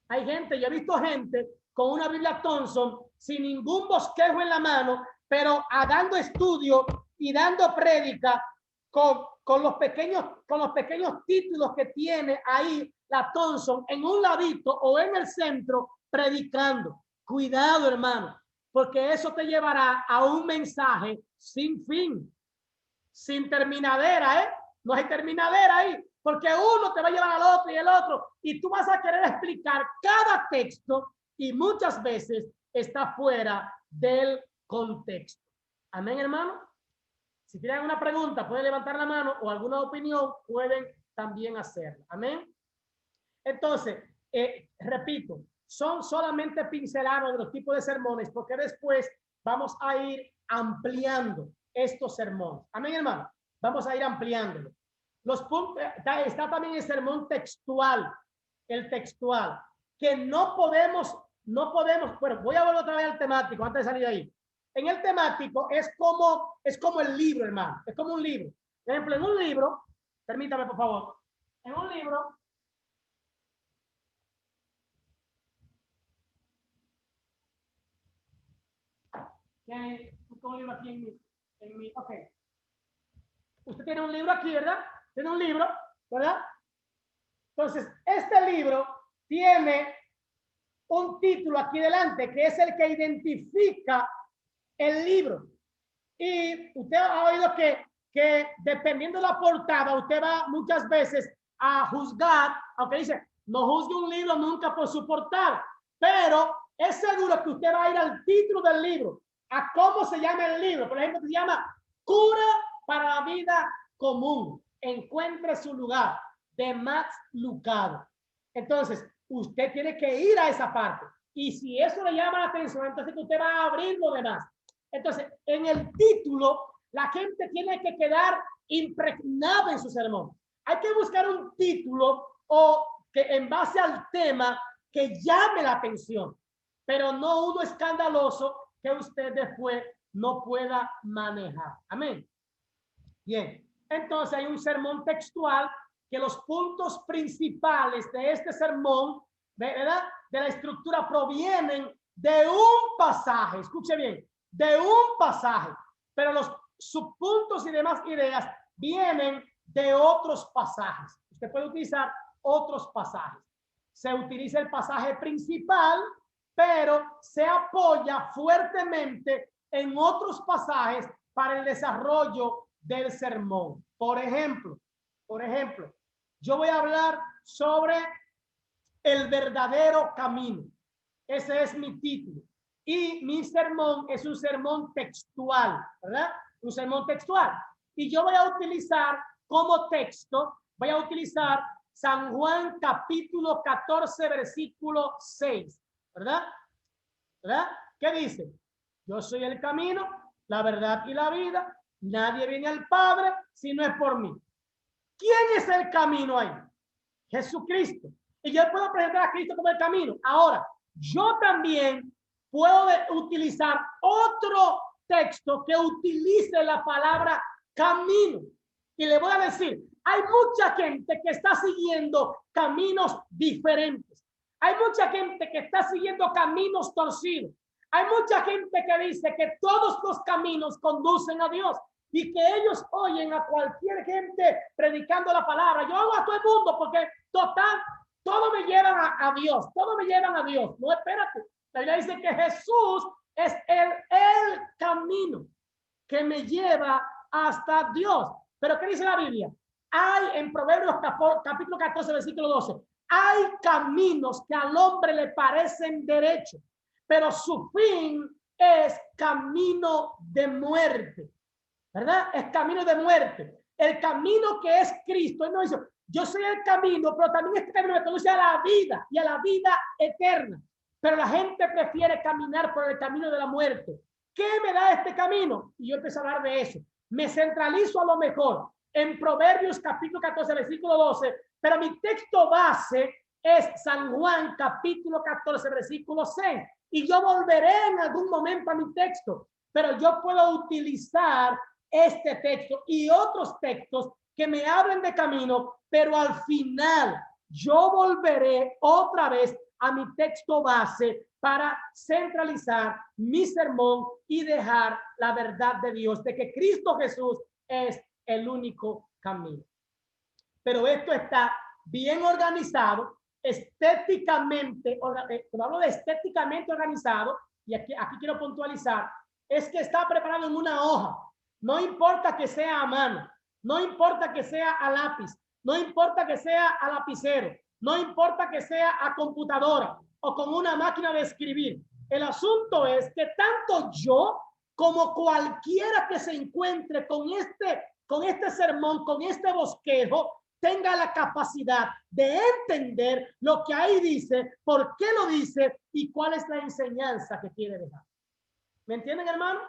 Hay gente, yo he visto gente con una Biblia Thompson sin ningún bosquejo en la mano, pero dando estudio y dando prédica con los pequeños títulos que tiene ahí la Thompson en un ladito o en el centro predicando. Cuidado, hermano, porque eso te llevará a un mensaje sin fin, sin terminadera, no hay terminadera ahí, porque uno te va a llevar al otro y el otro, y tú vas a querer explicar cada texto y muchas veces está fuera del contexto. Amén, hermano. Si tienen una pregunta, pueden levantar la mano o alguna opinión, pueden también hacerla. Amén. Entonces, repito, son solamente pinceladas de los tipos de sermones, porque después vamos a ir ampliando estos sermones. Amén, hermano. Vamos a ir ampliándolo. Los puntos, está también el sermón textual, el textual, que no podemos, bueno, voy a volver otra vez al temático antes de salir de ahí. En el temático es como el libro, hermano, es como un libro. Por ejemplo, en un libro, permítame por favor, en un libro, un libro aquí en mi, ok. Usted tiene un libro aquí, ¿verdad? Tiene un libro, ¿verdad? Entonces, este libro tiene un título aquí delante, que es el que identifica el libro. Y usted ha oído que dependiendo de la portada, usted va muchas veces a juzgar, aunque dice, no juzgue un libro nunca por su portada, pero es seguro que usted va a ir al título del libro, a cómo se llama el libro. Por ejemplo, se llama Cura para la Vida Común. Encuentre su lugar, de Max Lucado. Entonces, usted tiene que ir a esa parte. Y si eso le llama la atención, entonces usted va a abrir lo demás. Entonces, en el título, la gente tiene que quedar impregnada en su sermón. Hay que buscar un título o que en base al tema que llame la atención, pero no uno escandaloso que usted después no pueda manejar. Amén. Bien, entonces hay un sermón textual que los puntos principales de este sermón, ¿verdad?, de la estructura provienen de un pasaje. Escuche bien, de un pasaje, pero los subpuntos y demás ideas vienen de otros pasajes. Usted puede utilizar otros pasajes. Se utiliza el pasaje principal, pero se apoya fuertemente en otros pasajes para el desarrollo del sermón. Por ejemplo, yo voy a hablar sobre el verdadero camino. Ese es mi título. Y mi sermón es un sermón textual, ¿verdad? Un sermón textual. Y yo voy a utilizar como texto, voy a utilizar San Juan capítulo 14, versículo 6, ¿verdad? ¿Verdad? ¿Qué dice? Yo soy el camino, la verdad y la vida. Nadie viene al Padre si no es por mí. ¿Quién es el camino ahí? Jesucristo. Y yo puedo presentar a Cristo como el camino. Ahora, yo también puedo utilizar otro texto que utilice la palabra camino. Y le voy a decir, hay mucha gente que está siguiendo caminos diferentes. Hay mucha gente que está siguiendo caminos torcidos. Hay mucha gente que dice que todos los caminos conducen a Dios y que ellos oyen a cualquier gente predicando la palabra. Yo hago a todo el mundo porque total, todo me llevan a Dios. Todo me llevan a Dios. No, espérate. La Biblia dice que Jesús es el camino que me lleva hasta Dios. Pero ¿qué dice la Biblia? Hay en Proverbios capítulo 14, versículo 12. Hay caminos que al hombre le parecen derechos, pero su fin es camino de muerte. ¿Verdad? Es camino de muerte. El camino que es Cristo. Él no dice, yo soy el camino, pero también este camino me conduce a la vida y a la vida eterna. Pero la gente prefiere caminar por el camino de la muerte. ¿Qué me da este camino? Y yo empiezo a hablar de eso. Me centralizo a lo mejor en Proverbios capítulo 14, versículo 12, pero mi texto base es San Juan capítulo 14, versículo 6. Y yo volveré en algún momento a mi texto, pero yo puedo utilizar este texto y otros textos que me hablen de camino, pero al final yo volveré otra vez a mi texto base para centralizar mi sermón y dejar la verdad de Dios, de que Cristo Jesús es el único camino. Pero esto está bien organizado, estéticamente, cuando hablo de estéticamente organizado, y aquí quiero puntualizar, es que está preparado en una hoja. No importa que sea a mano, no importa que sea a lápiz, no importa que sea a lapicero, no importa que sea a computadora o con una máquina de escribir. El asunto es que tanto yo como cualquiera que se encuentre con este sermón, con este bosquejo, tenga la capacidad de entender lo que ahí dice, por qué lo dice y cuál es la enseñanza que quiere dejar. ¿Me entienden, hermano?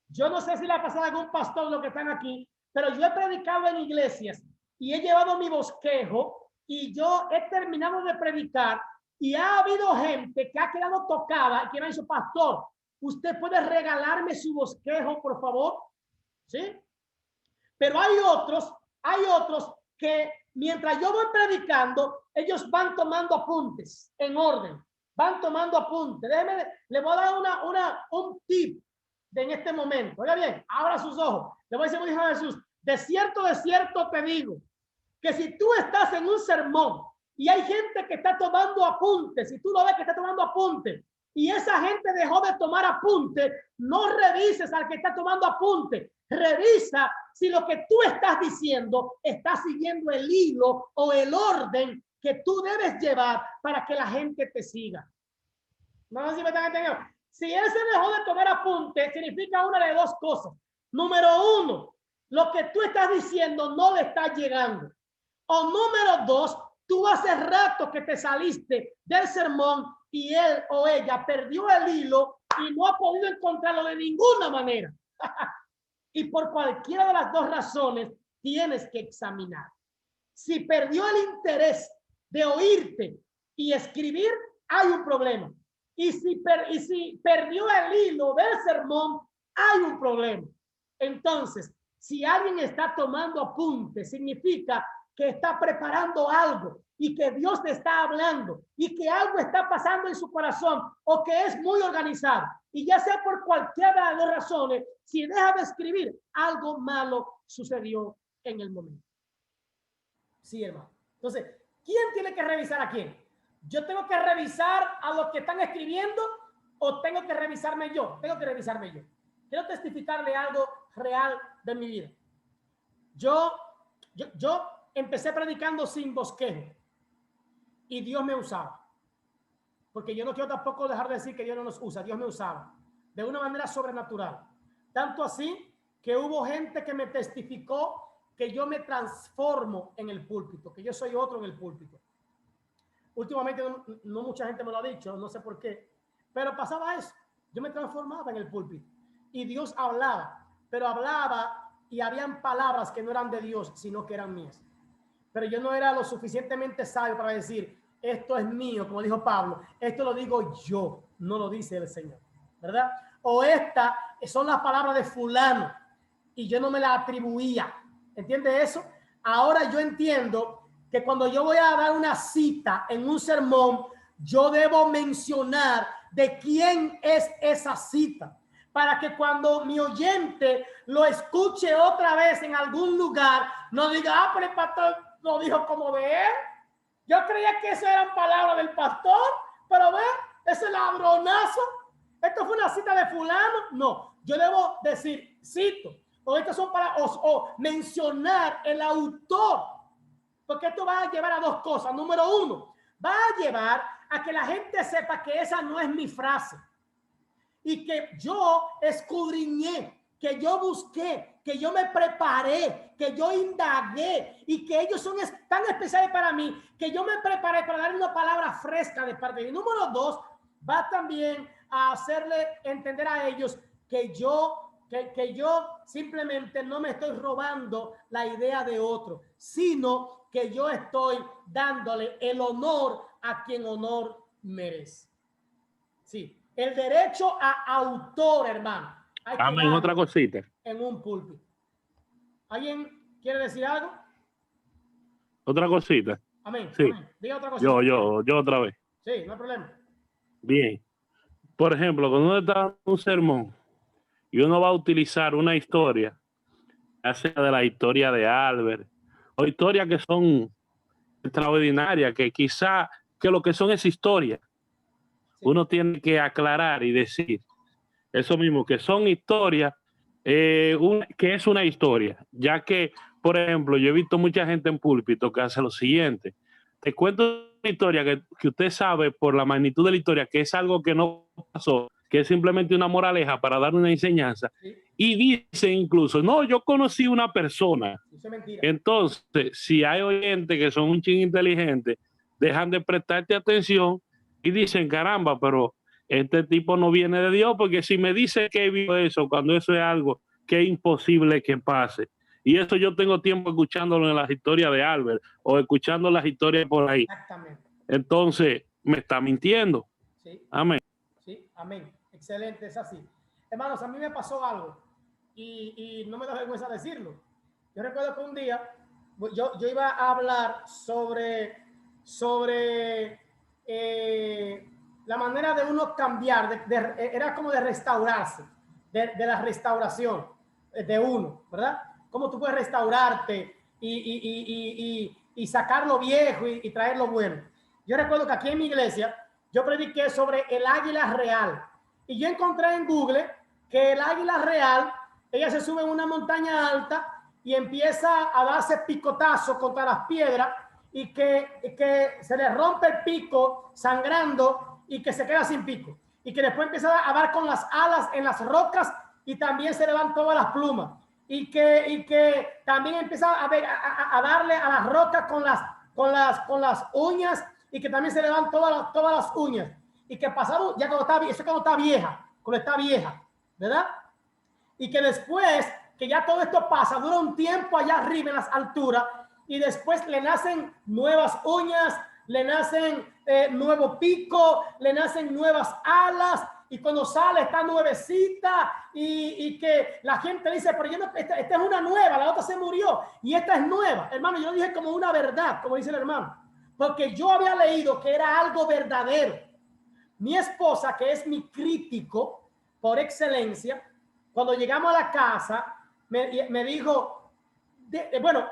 Yo no sé si le ha pasado a algún pastor lo que están aquí, pero yo he predicado en iglesias y he llevado mi bosquejo y yo he terminado de predicar y ha habido gente que ha quedado tocada y que me ha dicho, pastor, ¿usted puede regalarme su bosquejo, por favor? ¿Sí? Pero hay otros que mientras yo voy predicando, ellos van tomando apuntes en orden, van tomando apuntes. Déjeme, le voy a dar un tip en este momento. Oiga bien, abra sus ojos. Le voy a decir, como dijo Jesús, de cierto te digo, que si tú estás en un sermón y hay gente que está tomando apuntes, si tú lo ves que está tomando apuntes, y esa gente dejó de tomar apuntes, no revises al que está tomando apuntes. Revisa si lo que tú estás diciendo está siguiendo el hilo o el orden que tú debes llevar para que la gente te siga. No sé si me están entendiendo. Si él se dejó de tomar apuntes, significa una de dos cosas. Número uno, lo que tú estás diciendo no le está llegando. O número dos, tú hace rato que te saliste del sermón y él o ella perdió el hilo y no ha podido encontrarlo de ninguna manera. Y por cualquiera de las dos razones tienes que examinar. Si perdió el interés de oírte y escribir, hay un problema. Y si perdió el hilo del sermón, hay un problema. Entonces, si alguien está tomando apuntes, significa que está preparando algo y que Dios te está hablando y que algo está pasando en su corazón o que es muy organizado. Y ya sea por cualquiera de las dos razones, si deja de escribir, algo malo sucedió en el momento. Sí, hermano. Entonces, ¿quién tiene que revisar a quién? ¿Yo tengo que revisar a los que están escribiendo o tengo que revisarme yo? Tengo que revisarme yo. Quiero testificarle algo real de mi vida. Yo empecé predicando sin bosquejo y Dios me usaba. Porque yo no quiero tampoco dejar de decir que Dios no nos usa. Dios me usaba de una manera sobrenatural. Tanto así que hubo gente que me testificó que yo me transformo en el púlpito, que yo soy otro en el púlpito. Últimamente no mucha gente me lo ha dicho, no sé por qué, pero pasaba eso. Yo me transformaba en el púlpito y Dios hablaba, pero hablaba y habían palabras que no eran de Dios, sino que eran mías. Pero yo no era lo suficientemente sabio para decir, esto es mío, como dijo Pablo, esto lo digo yo, no lo dice el Señor, ¿verdad? O estas son las palabras de fulano y yo no me las atribuía. ¿Entiende eso? Ahora yo entiendo que cuando yo voy a dar una cita en un sermón, yo debo mencionar de quién es esa cita, para que cuando mi oyente lo escuche otra vez en algún lugar, no diga, ah, pero el pastor lo dijo como de él. Yo creía que esas eran palabras del pastor, pero ve, ese ladronazo, esto fue una cita de fulano. No, yo debo decir, cito, o estas son para, o mencionar el autor, porque esto va a llevar a dos cosas. Número uno, va a llevar a que la gente sepa que esa no es mi frase y que yo escudriñé, que yo busqué, que yo me preparé, que yo indagué y que ellos son tan especiales para mí que yo me preparé para dar una palabra fresca de parte de ellos. Número dos, va también a hacerle entender a ellos que yo simplemente no me estoy robando la idea de otro, sino que yo estoy dándole el honor a quien honor merece. Sí, el derecho a autor, hermano. Amén, otra cosita. En un púlpito. ¿Alguien quiere decir algo? Otra cosita. Amén. Sí. Amén. Diga otra cosita. Yo otra vez. Sí, no hay problema. Bien. Por ejemplo, cuando uno está dando un sermón y uno va a utilizar una historia, ya sea de la historia de Albert, o historias que son extraordinarias, que quizá que lo que son es historia, sí. Uno tiene que aclarar y decir eso mismo, que son historias, que es una historia, ya que, por ejemplo, yo he visto mucha gente en púlpito que hace lo siguiente: te cuento una historia que usted sabe por la magnitud de la historia que es algo que no pasó, que es simplemente una moraleja para dar una enseñanza, sí. Y dice incluso, no, yo conocí una persona. Eso es mentira. Entonces, si hay oyentes que son un ching inteligentes, dejan de prestarte atención y dicen, caramba, pero este tipo no viene de Dios, porque si me dice que vio eso, cuando eso es algo que es imposible que pase. Y eso yo tengo tiempo escuchándolo en las historias de Albert o escuchando las historias por ahí. Exactamente. Entonces, me está mintiendo. Sí. Amén. Sí, amén. Excelente, es así. Hermanos, a mí me pasó algo y no me da vergüenza decirlo. Yo recuerdo que un día yo iba a hablar sobre la manera de uno cambiar, era como de restaurarse, de la restauración de uno, ¿verdad? Cómo tú puedes restaurarte y sacar lo viejo y traer lo bueno. Yo recuerdo que aquí en mi iglesia yo prediqué sobre el águila real y yo encontré en Google que el águila real, ella se sube en una montaña alta y empieza a darse picotazo contra las piedras y que se le rompe el pico sangrando y que se queda sin pico y que después empieza a dar con las alas en las rocas y también se le van todas las plumas y que también empieza a darle a las rocas con las uñas y que también se le van todas las uñas y que pasaron ya cuando está vieja, ¿verdad? Y que después que ya todo esto pasa, dura un tiempo allá arriba en las alturas y después le nacen nuevas uñas, le nacen nuevo pico, le nacen nuevas alas y cuando sale está nuevecita y que la gente dice, pero esta es una nueva, la otra se murió y esta es nueva. Hermano, yo lo dije como una verdad, como dice el hermano, porque yo había leído que era algo verdadero. Mi esposa, que es mi crítico por excelencia, cuando llegamos a la casa, me dijo,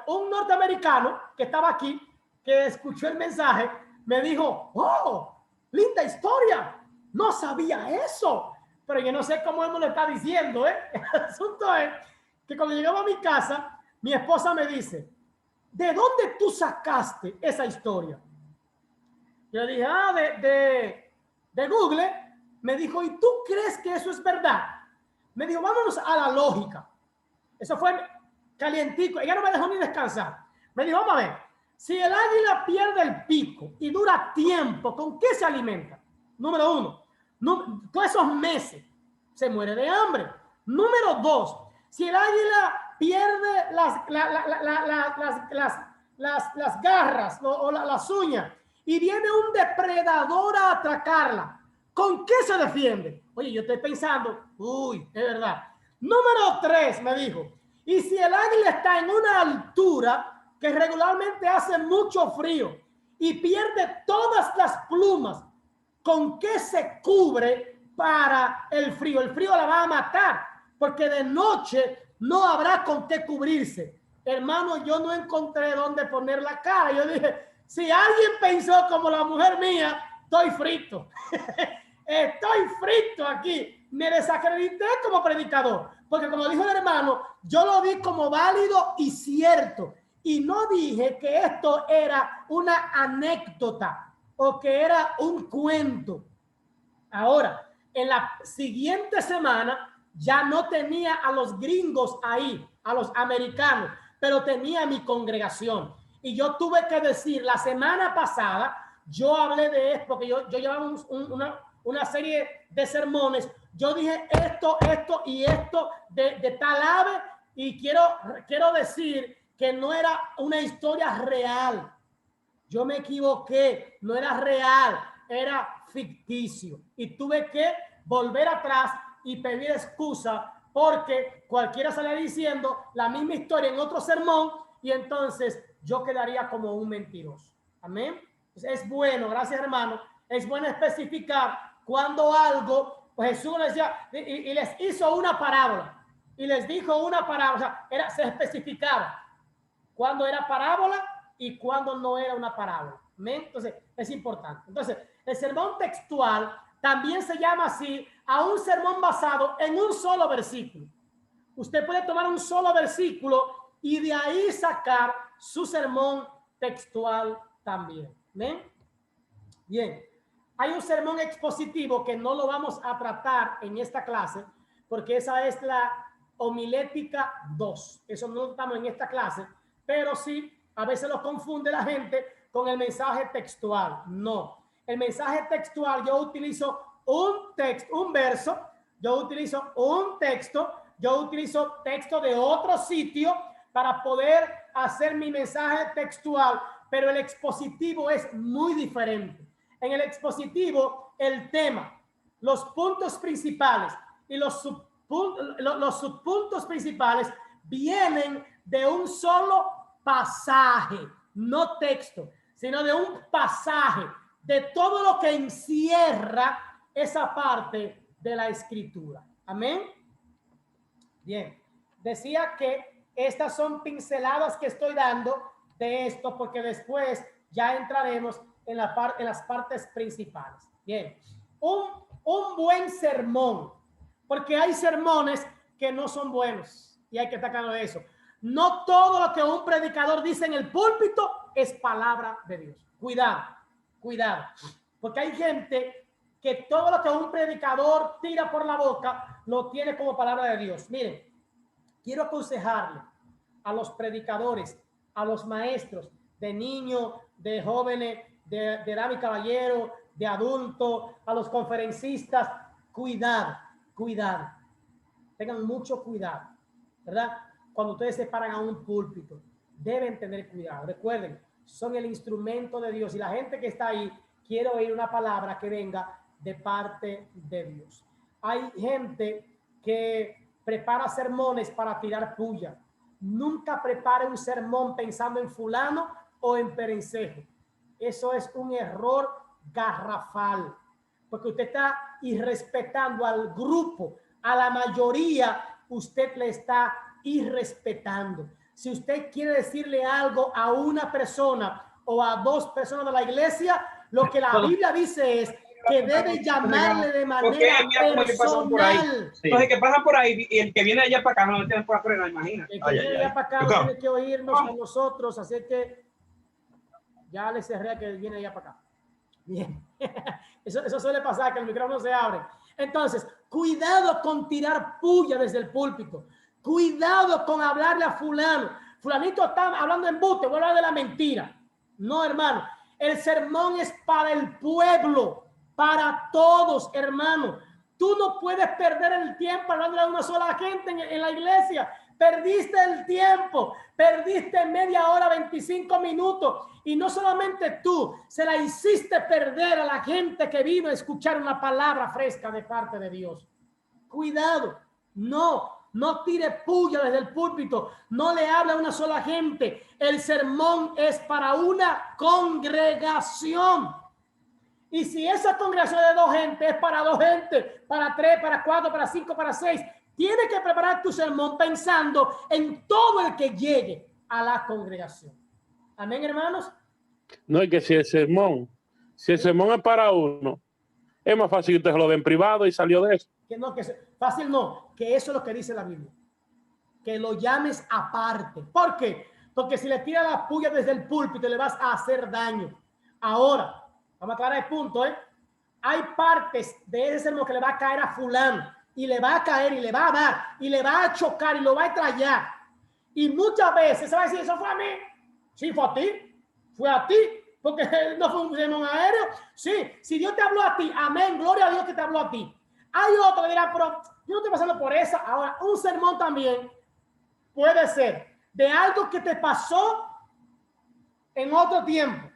un norteamericano que estaba aquí, que escuchó el mensaje, me dijo, oh, linda historia, no sabía eso, pero yo no sé cómo él me lo está diciendo, ¿eh? El asunto es que cuando llegamos a mi casa, mi esposa me dice, ¿de dónde tú sacaste esa historia? Yo le dije, de Google. Me dijo, ¿y tú crees que eso es verdad? Me dijo, vámonos a la lógica. Eso fue calientico. Ella no me dejó ni descansar. Me dijo, vamos a ver, si el águila pierde el pico y dura tiempo, ¿con qué se alimenta? Número uno, todos esos meses se muere de hambre. Número 2, si el águila pierde las garras o las uñas y viene un depredador a atracarla, ¿con qué se defiende? Oye, yo estoy pensando, uy, es verdad. Número 3, me dijo, y si el águila está en una altura que regularmente hace mucho frío y pierde todas las plumas, ¿con qué se cubre para el frío? El frío la va a matar, porque de noche no habrá con qué cubrirse. Hermano, yo no encontré dónde poner la cara. Yo dije, si alguien pensó como la mujer mía, estoy frito. Estoy frito aquí. Me desacredité como predicador, porque como dijo el hermano, yo lo vi como válido y cierto. Y no dije que esto era una anécdota o que era un cuento. Ahora, en la siguiente semana ya no tenía a los gringos ahí, a los americanos, pero tenía mi congregación. Y yo tuve que decir, la semana pasada, yo hablé de esto, porque yo llevaba una serie de sermones. Yo dije esto y esto de tal ave, y quiero decir que no era una historia real. Yo me equivoqué, no era real, era ficticio. Y tuve que volver atrás y pedir excusa porque cualquiera salía diciendo la misma historia en otro sermón y entonces yo quedaría como un mentiroso. Amén. Entonces es bueno, gracias hermano, es bueno especificar cuando algo, pues Jesús les decía y les hizo una parábola y les dijo una parábola, o sea, se especificaba cuándo era parábola y cuándo no era una parábola. ¿Amén? Entonces es importante. Entonces el sermón textual también se llama así a un sermón basado en un solo versículo. Usted puede tomar un solo versículo y de ahí sacar su sermón textual también. ¿Amén? Bien. Hay un sermón expositivo que no lo vamos a tratar en esta clase porque esa es la homilética 2. Eso no lo estamos en esta clase, pero sí, a veces lo confunde la gente con el mensaje textual. No. El mensaje textual, yo utilizo un verso, yo utilizo un texto, yo utilizo texto de otro sitio para poder hacer mi mensaje textual, pero el expositivo es muy diferente. En el expositivo, el tema, los puntos principales y los subpuntos principales vienen de un solo pasaje, no texto, sino de un pasaje, de todo lo que encierra esa parte de la escritura. Amén. Bien, decía que estas son pinceladas que estoy dando de esto porque después ya entraremos en las partes principales. Bien, un buen sermón, porque hay sermones que no son buenos y hay que sacarlo de eso. No todo lo que un predicador dice en el púlpito es palabra de Dios. Cuidado, cuidado, porque hay gente que todo lo que un predicador tira por la boca lo tiene como palabra de Dios. Miren, quiero aconsejarle a los predicadores, a los maestros de niños, de jóvenes, de dama y caballero, de adultos, a los conferencistas, cuidado, cuidado. Tengan mucho cuidado, ¿verdad? Cuando ustedes se paran a un púlpito, deben tener cuidado. Recuerden, son el instrumento de Dios y la gente que está ahí quiere oír una palabra que venga de parte de Dios. Hay gente que prepara sermones para tirar puya. Nunca prepare un sermón pensando en fulano o en perencejo. Eso es un error garrafal, porque usted está irrespetando al grupo, a la mayoría, usted le está irrespetando. Si usted quiere decirle algo a una persona o a dos personas de la iglesia, lo que la Biblia dice es que debe llamarle de manera personal. Sí. Entonces, que pasan por ahí y el que viene allá para acá no lo tienen por frenar, imagina. El que viene allá para acá no tiene que oírnos a nosotros, así que ya le cerré que viene allá para acá. Bien, eso suele pasar, que el micrófono se abre. Entonces, cuidado con tirar puya desde el púlpito. Cuidado con hablarle a fulano. Fulanito está hablando embuste, voy a hablar de la mentira. No, hermano. El sermón es para el pueblo, para todos, hermano. Tú no puedes perder el tiempo hablando a una sola gente en la iglesia. Perdiste el tiempo, perdiste media hora, 25 minutos. Y no solamente tú, se la hiciste perder a la gente que vino a escuchar una palabra fresca de parte de Dios. Cuidado, no tire puya desde el púlpito, no le hable a una sola gente. El sermón es para una congregación. Y si esa congregación de 2 gente es para 2 gente, para 3, para 4, para 5, para 6, tienes que preparar tu sermón pensando en todo el que llegue a la congregación. Amén, hermanos. No, es que si el sermón es para uno, es más fácil que usted se lo den privado y salió de eso. Que no, que fácil no, que eso es lo que dice la Biblia. Que lo llames aparte. ¿Por qué? Porque si le tiras la puya desde el púlpito le vas a hacer daño. Ahora, vamos a aclarar el punto, ¿eh? Hay partes de ese sermón que le va a caer a fulano y le va a caer y le va a dar y le va a chocar y lo va a trallar. Y muchas veces se va a decir, eso fue a mí. Sí, fue a ti. Fue a ti. Porque no fue un sermón aéreo. Sí, si Dios te habló a ti, amén, gloria a Dios que te habló a ti. Hay otro que dirá, pero yo no estoy pasando por esa. Ahora, un sermón también puede ser de algo que te pasó en otro tiempo.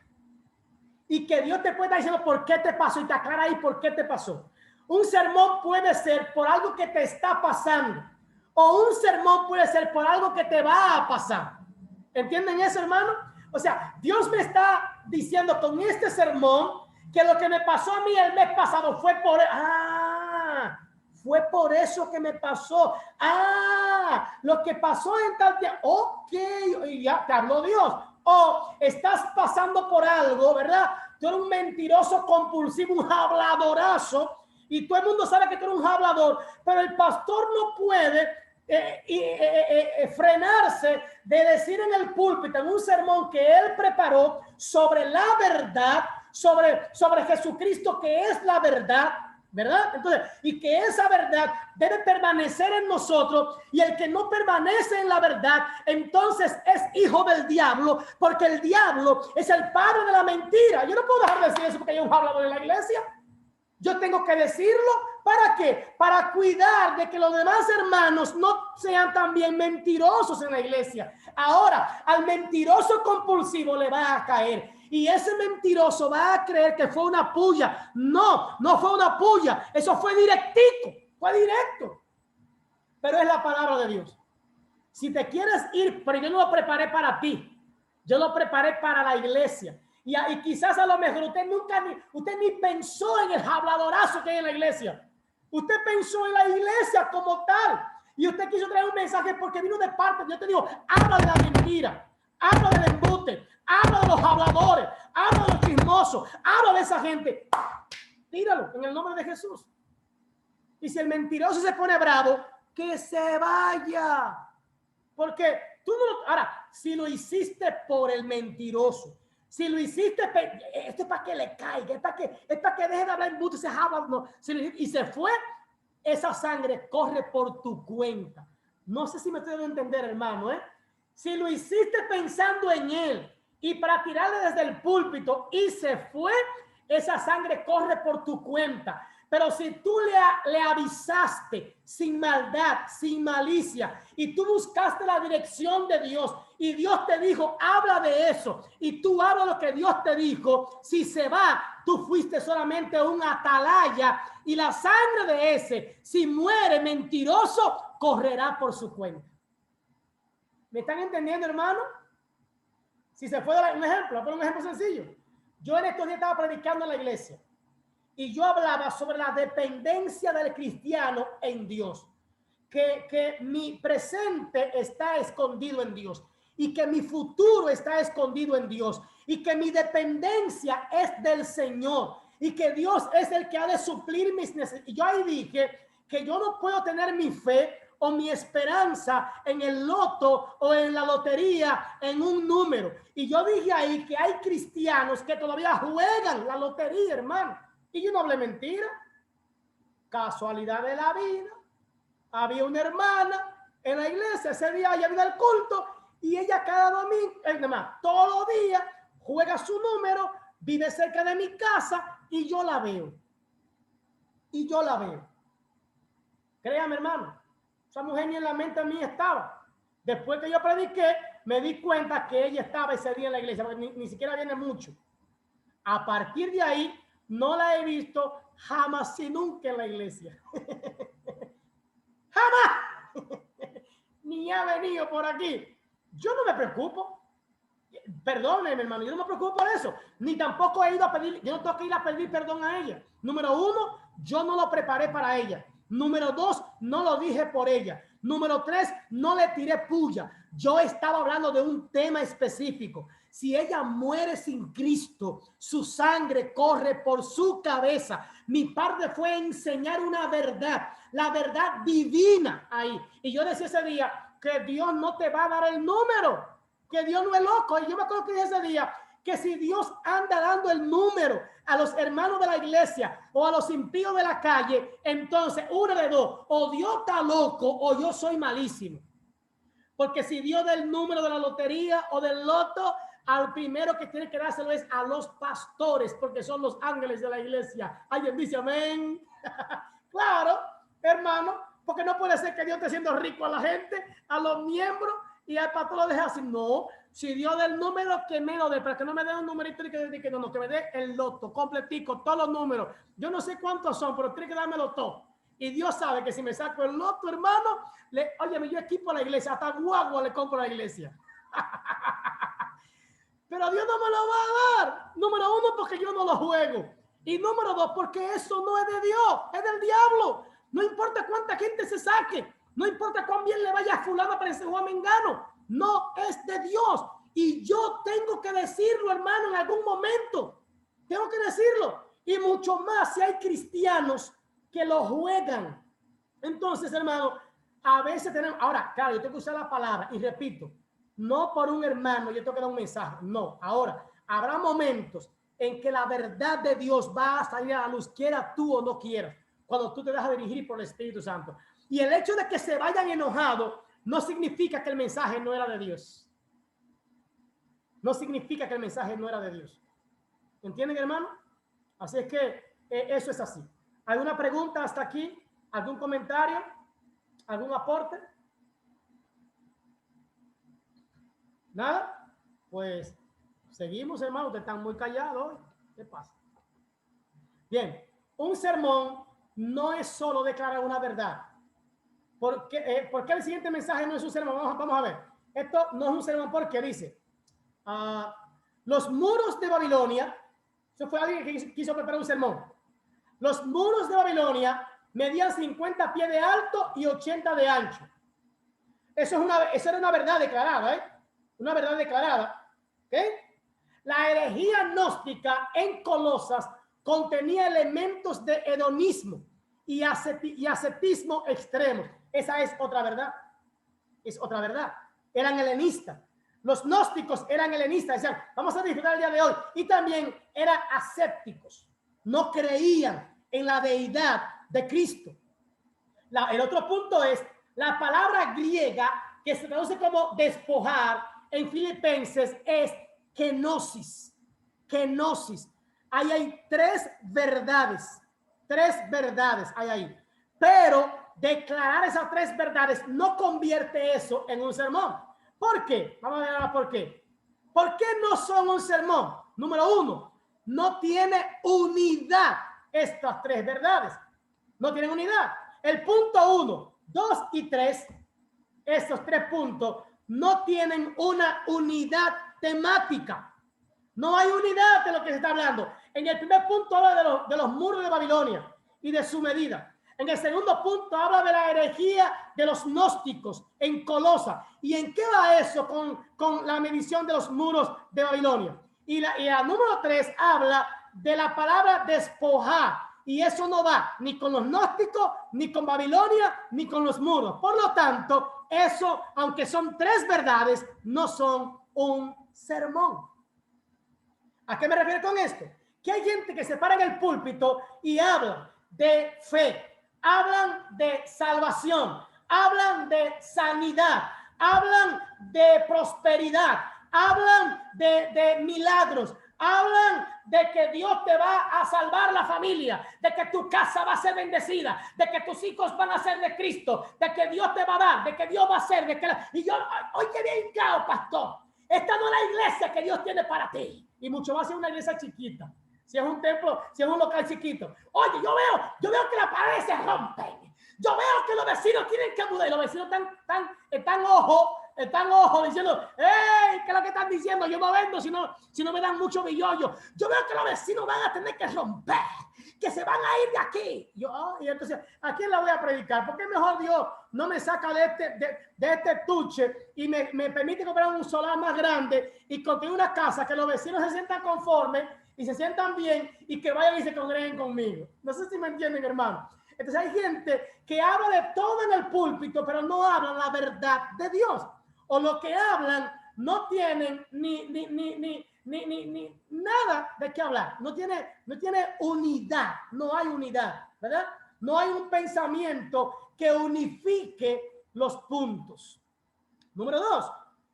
Y que Dios te puede estar diciendo por qué te pasó y te aclara ahí por qué te pasó. Un sermón puede ser por algo que te está pasando. O un sermón puede ser por algo que te va a pasar. ¿Entienden eso, hermano? O sea, Dios me está diciendo con este sermón que lo que me pasó a mí el mes pasado fue por... fue por eso que me pasó. Lo que pasó en tal día. Ok, y ya te habló Dios. O estás pasando por algo, ¿verdad? Tú eres un mentiroso compulsivo, un habladorazo, y todo el mundo sabe que tú eres un hablador, pero el pastor no puede frenarse de decir en el púlpito, en un sermón que él preparó sobre la verdad, sobre Jesucristo, que es la verdad, ¿verdad? Entonces, y que esa verdad debe permanecer en nosotros, y el que no permanece en la verdad, entonces es hijo del diablo, porque el diablo es el padre de la mentira. Yo no puedo dejar de decir eso porque hay un hablador en la iglesia. Yo tengo que decirlo, ¿para qué? Para cuidar de que los demás hermanos no sean también mentirosos en la iglesia. Ahora, al mentiroso compulsivo le va a caer. Y ese mentiroso va a creer que fue una puya. No fue una puya. Eso fue directito, fue directo. Pero es la palabra de Dios. Si te quieres ir, pero yo no lo preparé para ti. Yo lo preparé para la iglesia. Y quizás a lo mejor usted ni pensó en el habladorazo que hay en la iglesia. Usted pensó en la iglesia como tal. Y usted quiso traer un mensaje porque vino de parte. Yo te digo, habla de la mentira. Habla del embute, habla de los habladores, habla de los chismosos, habla de esa gente. Tíralo en el nombre de Jesús. Y si el mentiroso se pone bravo, que se vaya. Porque tú no. Ahora, si lo hiciste por el mentiroso, si lo hiciste, esto es para que le caiga, es para que deje de hablar embute, se habla, no. Y se fue, esa sangre corre por tu cuenta. No sé si me estoy dando a entender, hermano, ¿eh? Si lo hiciste pensando en él y para tirarle desde el púlpito y se fue, esa sangre corre por tu cuenta. Pero si tú le avisaste sin maldad, sin malicia, y tú buscaste la dirección de Dios y Dios te dijo, habla de eso, y tú hablas lo que Dios te dijo, si se va, tú fuiste solamente un atalaya, y la sangre de ese, si muere mentiroso, correrá por su cuenta. ¿Me están entendiendo, hermano? Si se fue un ejemplo, voy a poner un ejemplo sencillo. Yo en estos días estaba predicando en la iglesia y yo hablaba sobre la dependencia del cristiano en Dios. Que mi presente está escondido en Dios y que mi futuro está escondido en Dios y que mi dependencia es del Señor y que Dios es el que ha de suplir mis necesidades. Y yo ahí dije que yo no puedo tener mi fe o mi esperanza en el loto o en la lotería, en un número. Y yo dije ahí que hay cristianos que todavía juegan la lotería, hermano. Y yo no hablé mentira. Casualidad de la vida. Había una hermana en la iglesia, ese día ella vino al culto y ella cada domingo, todos los días juega su número, vive cerca de mi casa y yo la veo. Y yo la veo. Créame, hermano, esa mujer ni en la mente mía estaba. Después que yo prediqué, me di cuenta que ella estaba ese día en la iglesia, porque ni siquiera viene mucho. A partir de ahí, no la he visto jamás y nunca en la iglesia. ¡Jamás! Ni ha venido por aquí. Yo no me preocupo. Perdóneme, hermano, yo no me preocupo por eso. Ni tampoco he ido a pedir, yo no tengo que ir a pedir perdón a ella. Número 1, yo no lo preparé para ella. Número 2, no lo dije por ella. Número 3, no le tiré puya. Yo estaba hablando de un tema específico. Si ella muere sin Cristo, su sangre corre por su cabeza. Mi parte fue enseñar una verdad, la verdad divina ahí. Y yo decía ese día que Dios no te va a dar el número, que Dios no es loco. Y yo me acuerdo que dije ese día que si Dios anda dando el número a los hermanos de la iglesia o a los impíos de la calle, entonces una de dos, o Dios está loco o yo soy malísimo. Porque si Dios da el número de la lotería o del loto, al primero que tiene que dárselo es a los pastores, porque son los ángeles de la iglesia. ¿Alguien dice amén? Claro, hermano, porque no puede ser que Dios esté haciendo rico a la gente, a los miembros, y al pastor lo deja así. No, si Dios da el número, que me lo dé, para que no me dé un numerito y que no, que me dé el loto completico, todos los números. Yo no sé cuántos son, pero tiene que dármelo todo. Y Dios sabe que si me saco el loto, hermano, óyeme, yo equipo a la iglesia, hasta guagua le compro a la iglesia. Pero Dios no me lo va a dar. Número 1, porque yo no lo juego. Y número 2, porque eso no es de Dios, es del diablo. No importa cuánta gente se saque, no importa cuán bien le vaya a fulano para ese Juan Mengano, no es de Dios. Y yo tengo que decirlo, hermano, en algún momento. Tengo que decirlo. Y mucho más si hay cristianos que lo juegan. Entonces, hermano, a veces tenemos... Ahora, claro, yo tengo que usar la palabra y repito, no por un hermano yo tengo que dar un mensaje. No, ahora, habrá momentos en que la verdad de Dios va a salir a la luz, quiera tú o no quieras, cuando tú te dejas dirigir por el Espíritu Santo. Y el hecho de que se vayan enojados no significa que el mensaje no era de Dios. No significa que el mensaje no era de Dios. ¿Entienden, hermano? Así es que eso es así. ¿Alguna pregunta hasta aquí? ¿Algún comentario? ¿Algún aporte? ¿Nada? Pues seguimos, hermano. Ustedes están muy callados hoy. ¿Qué pasa? Bien, un sermón no es solo declarar una verdad. ¿Por qué el siguiente mensaje no es un sermón? Vamos a ver. Esto no es un sermón porque dice, los muros de Babilonia, eso fue alguien que quiso preparar un sermón. Los muros de Babilonia medían 50 pies de alto y 80 de ancho. Eso era una verdad declarada, ¿eh? Una verdad declarada. ¿Okay? La herejía gnóstica en Colosas contenía elementos de hedonismo y ascetismo extremo. Esa es otra verdad. Es otra verdad. Eran helenistas. Los gnósticos eran helenistas. Decían, vamos a disfrutar el día de hoy. Y también eran ascépticos. No creían en la deidad de Cristo. El otro punto es la palabra griega que se traduce como despojar en Filipenses es kenosis. Kenosis. Ahí hay tres verdades hay ahí. Pero declarar esas tres verdades no convierte eso en un sermón. ¿Por qué? Vamos a ver ahora por qué. ¿Por qué no son un sermón? Número 1, no tiene unidad estas tres verdades. No tienen unidad. El punto 1, 2 y 3, estos 3 puntos no tienen una unidad temática. No hay unidad de lo que se está hablando. En el primer punto habla de los muros de Babilonia y de su medida. En el segundo punto habla de la herejía de los gnósticos en Colosa. ¿Y en qué va eso con la medición de los muros de Babilonia? Y la número 3 habla de la palabra despojar. Y eso no va ni con los gnósticos, ni con Babilonia, ni con los muros. Por lo tanto, eso, aunque son 3 verdades, no son un sermón. ¿A qué me refiero con esto? Que hay gente que se para en el púlpito y habla de fe, hablan de salvación, hablan de sanidad, hablan de prosperidad, hablan de milagros, Hablan de que Dios te va a salvar la familia, de que tu casa va a ser bendecida, de que tus hijos van a ser de Cristo, de que Dios te va a dar, de que Dios va a ser, de que y yo, oye bien claro, pastor, esta no es la iglesia que Dios tiene para ti, y mucho más si es una iglesia chiquita, si es un templo, si es un local chiquito. Oye, yo veo que las paredes se rompen, yo veo que los vecinos tienen que mudar, y los vecinos están ojo diciendo, ¡hey! ¿Qué es lo que están diciendo? Yo no vendo si no me dan mucho billollo. Yo veo que los vecinos van a tener que romper, que se van a ir de aquí. Y entonces, ¿a quién la voy a predicar? ¿Por qué mejor Dios no me saca de este tuche y me permite comprar un solar más grande y construir una casa que los vecinos se sientan conformes y se sientan bien y que vayan y se congreguen conmigo? No sé si me entienden, hermano. Entonces hay gente que habla de todo en el púlpito, pero no hablan la verdad de Dios. O lo que hablan no tienen ni nada de qué hablar. No tiene unidad. No hay unidad, ¿verdad? No hay un pensamiento que unifique los puntos. Número 2,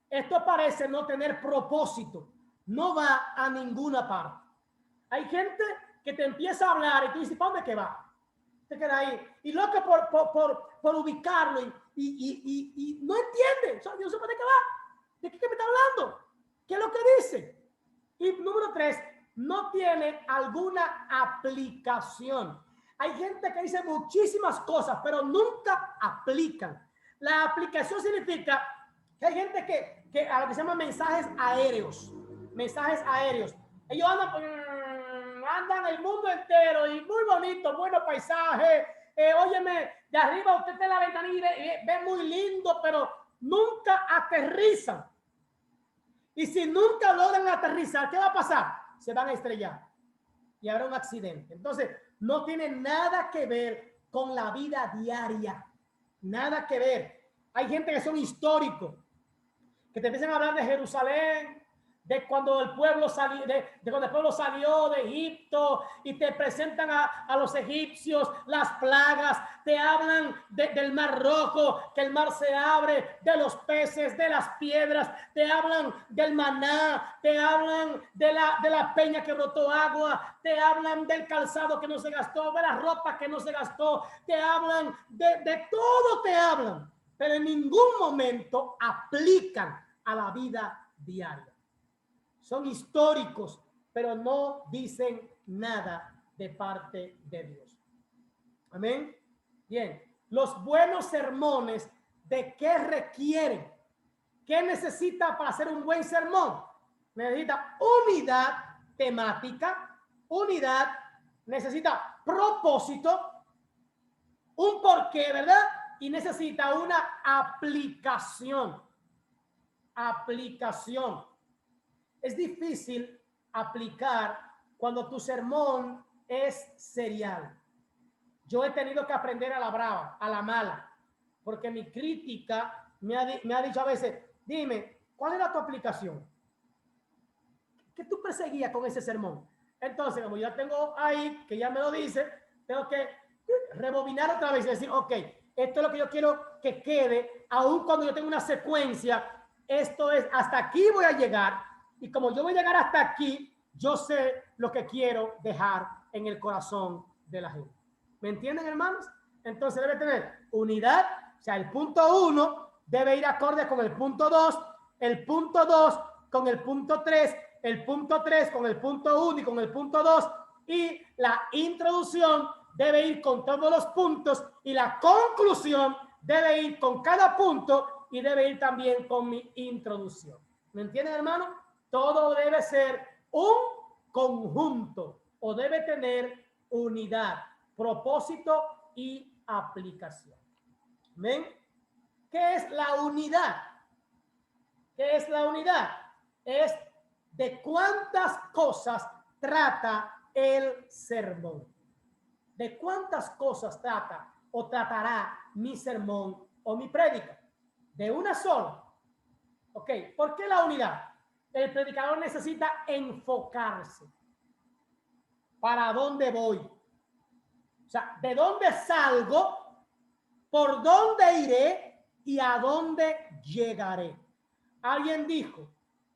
esto parece no tener propósito. No va a ninguna parte. Hay gente que te empieza a hablar y tú dices, ¿para dónde que va? Te queda ahí. Y loco por ubicarlo y no entiende. Yo no sé para qué va. ¿De qué me está hablando? ¿Qué es lo que dice? Y número 3, no tiene alguna aplicación. Hay gente que dice muchísimas cosas, pero nunca aplican. La aplicación significa que hay gente que a lo que se llama mensajes aéreos. Mensajes aéreos. Ellos andan el mundo entero y muy bonito, buenos paisajes. Óyeme, de arriba usted está en la ventanilla y ve muy lindo, pero nunca aterrizan. Y si nunca logran aterrizar, ¿qué va a pasar? Se van a estrellar y habrá un accidente. Entonces, no tiene nada que ver con la vida diaria. Nada que ver. Hay gente que son históricos, que te empiezan a hablar de Jerusalén, de cuando el pueblo salió, de cuando el pueblo salió de Egipto, y te presentan a los egipcios, las plagas, te hablan del mar rojo, que el mar se abre, de los peces, de las piedras, te hablan del maná, te hablan de la peña que brotó agua, te hablan del calzado que no se gastó, de la ropa que no se gastó, te hablan de todo, te hablan, pero en ningún momento aplican a la vida diaria. Son históricos, pero no dicen nada de parte de Dios. Amén. Bien, los buenos sermones, ¿de qué requieren? ¿Qué necesita para hacer un buen sermón? Necesita unidad temática, unidad, necesita propósito, un porqué, ¿verdad? Y necesita una aplicación. Aplicación. Es difícil aplicar cuando tu sermón es serial. Yo he tenido que aprender a la brava, a la mala, porque mi crítica me ha dicho a veces, dime, ¿cuál era tu aplicación? ¿Qué tú perseguías con ese sermón? Entonces, como ya tengo ahí, que ya me lo dice, tengo que rebobinar otra vez y decir, ok, esto es lo que yo quiero que quede, aun cuando yo tengo una secuencia, esto es, hasta aquí voy a llegar. Y como yo voy a llegar hasta aquí, yo sé lo que quiero dejar en el corazón de la gente. ¿Me entienden, hermanos? Entonces debe tener unidad. O sea, el punto 1 debe ir acorde con el punto 2, el punto 2 con el punto 3, el punto 3 con el punto 1 y con el punto 2. Y la introducción debe ir con todos los puntos y la conclusión debe ir con cada punto y debe ir también con mi introducción. ¿Me entienden, hermano? Todo debe ser un conjunto o debe tener unidad, propósito y aplicación. ¿Ven? ¿Qué es la unidad? ¿Qué es la unidad? Es de cuántas cosas trata el sermón. ¿De cuántas cosas trata o tratará mi sermón o mi prédica? De una sola. Ok, ¿por qué la unidad? El predicador necesita enfocarse. ¿Para dónde voy? O sea, ¿de dónde salgo? ¿Por dónde iré? ¿Y a dónde llegaré? Alguien dijo,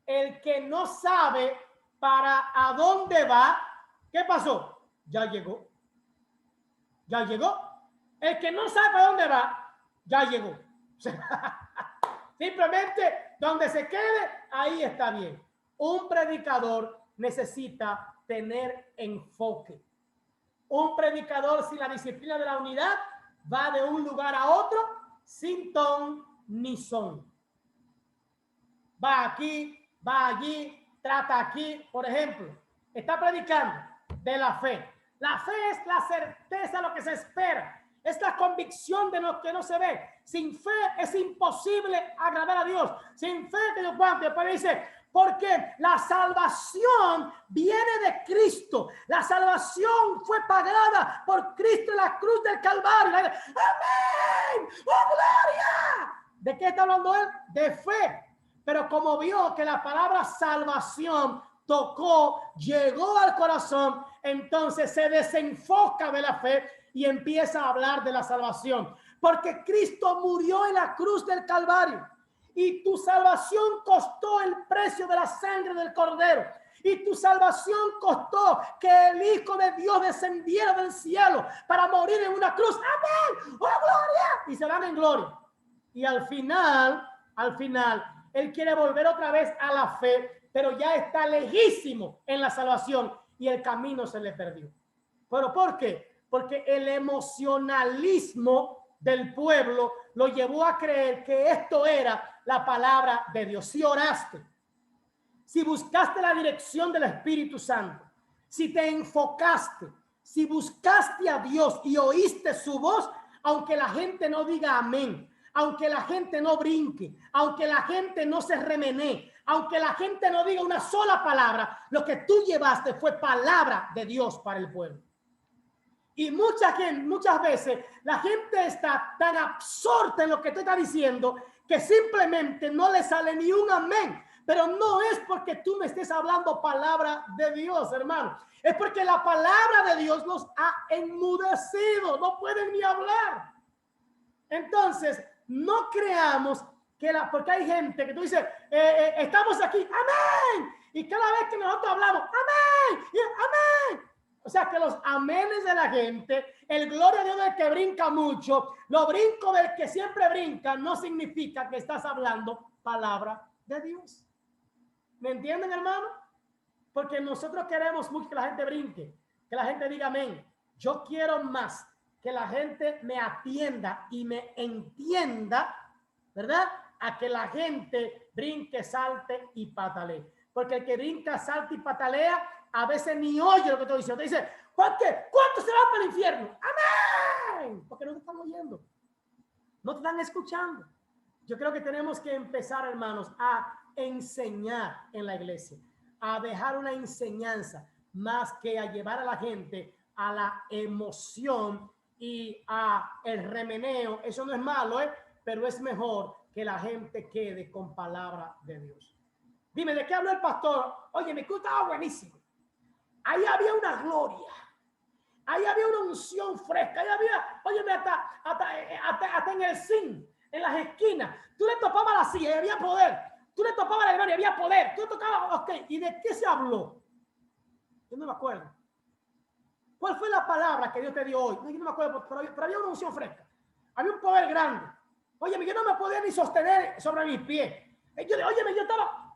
el que no sabe para a dónde va, ¿qué pasó? Ya llegó. Ya llegó. El que no sabe a dónde va, ya llegó. Simplemente donde se quede, ahí está bien. Un predicador necesita tener enfoque. Un predicador sin la disciplina de la unidad va de un lugar a otro sin ton ni son. Va aquí, va allí, trata aquí. Por ejemplo, está predicando de la fe. La fe es la certeza de lo que se espera. Es la convicción de lo que no se ve. Sin fe es imposible agradar a Dios. Sin fe, que Dios pueda, después dice, porque la salvación viene de Cristo. La salvación fue pagada por Cristo en la cruz del Calvario. ¡Amén! ¡Oh, gloria! ¿De qué está hablando él? De fe. Pero como vio que la palabra salvación tocó, llegó al corazón, entonces se desenfoca de la fe y empieza a hablar de la salvación. Porque Cristo murió en la cruz del Calvario. Y tu salvación costó el precio de la sangre del Cordero. Y tu salvación costó que el Hijo de Dios descendiera del cielo para morir en una cruz. ¡Amén! ¡Oh, gloria! Y se van en gloria. Y al final, Él quiere volver otra vez a la fe, pero ya está lejísimo en la salvación y el camino se le perdió. ¿Pero por qué? Porque el emocionalismo del pueblo lo llevó a creer que esto era la palabra de Dios. Si oraste, si buscaste la dirección del Espíritu Santo, si te enfocaste, si buscaste a Dios y oíste su voz, aunque la gente no diga amén, aunque la gente no brinque, aunque la gente no se remenee, aunque la gente no diga una sola palabra, lo que tú llevaste fue palabra de Dios para el pueblo. Y muchas veces la gente está tan absorta en lo que tú estás diciendo que simplemente no le sale ni un amén. Pero no es porque tú me estés hablando palabra de Dios, hermano. Es porque la palabra de Dios los ha enmudecido. No pueden ni hablar. Entonces, no creamos que porque hay gente que tú dices, estamos aquí, amén. Y cada vez que nosotros hablamos, amén, y amén. O sea que los amenes de la gente, el gloria a Dios del que brinca mucho, lo brinco del que siempre brinca, no significa que estás hablando palabra de Dios. ¿Me entienden, hermano? Porque nosotros queremos mucho que la gente brinque, que la gente diga amén. Yo quiero más que la gente me atienda y me entienda, ¿verdad? A que la gente brinque, salte y patalee. Porque el que brinca, salta y patalea, a veces ni oye lo que estoy diciendo. Te dice, ¿cuántos se van para el infierno? ¡Amén! Porque no te están oyendo. No te están escuchando. Yo creo que tenemos que empezar, hermanos, a enseñar en la iglesia. A dejar una enseñanza más que a llevar a la gente a la emoción y a el remeneo. Eso no es malo, pero es mejor que la gente quede con palabra de Dios. Dime, ¿de qué habló el pastor? Oye, mi culto estaba buenísimo. Ahí había una gloria. Ahí había una unción fresca. Ahí había, oye, hasta en el zinc, en las esquinas. Tú le topabas la silla y había poder. Tú le topabas la gloria y había poder. Tú tocabas, ok. ¿Y de qué se habló? Yo no me acuerdo. ¿Cuál fue la palabra que Dios te dio hoy? No, yo no me acuerdo, pero había una unción fresca. Había un poder grande. Oye, yo no me podía ni sostener sobre mis pies. Yo estaba...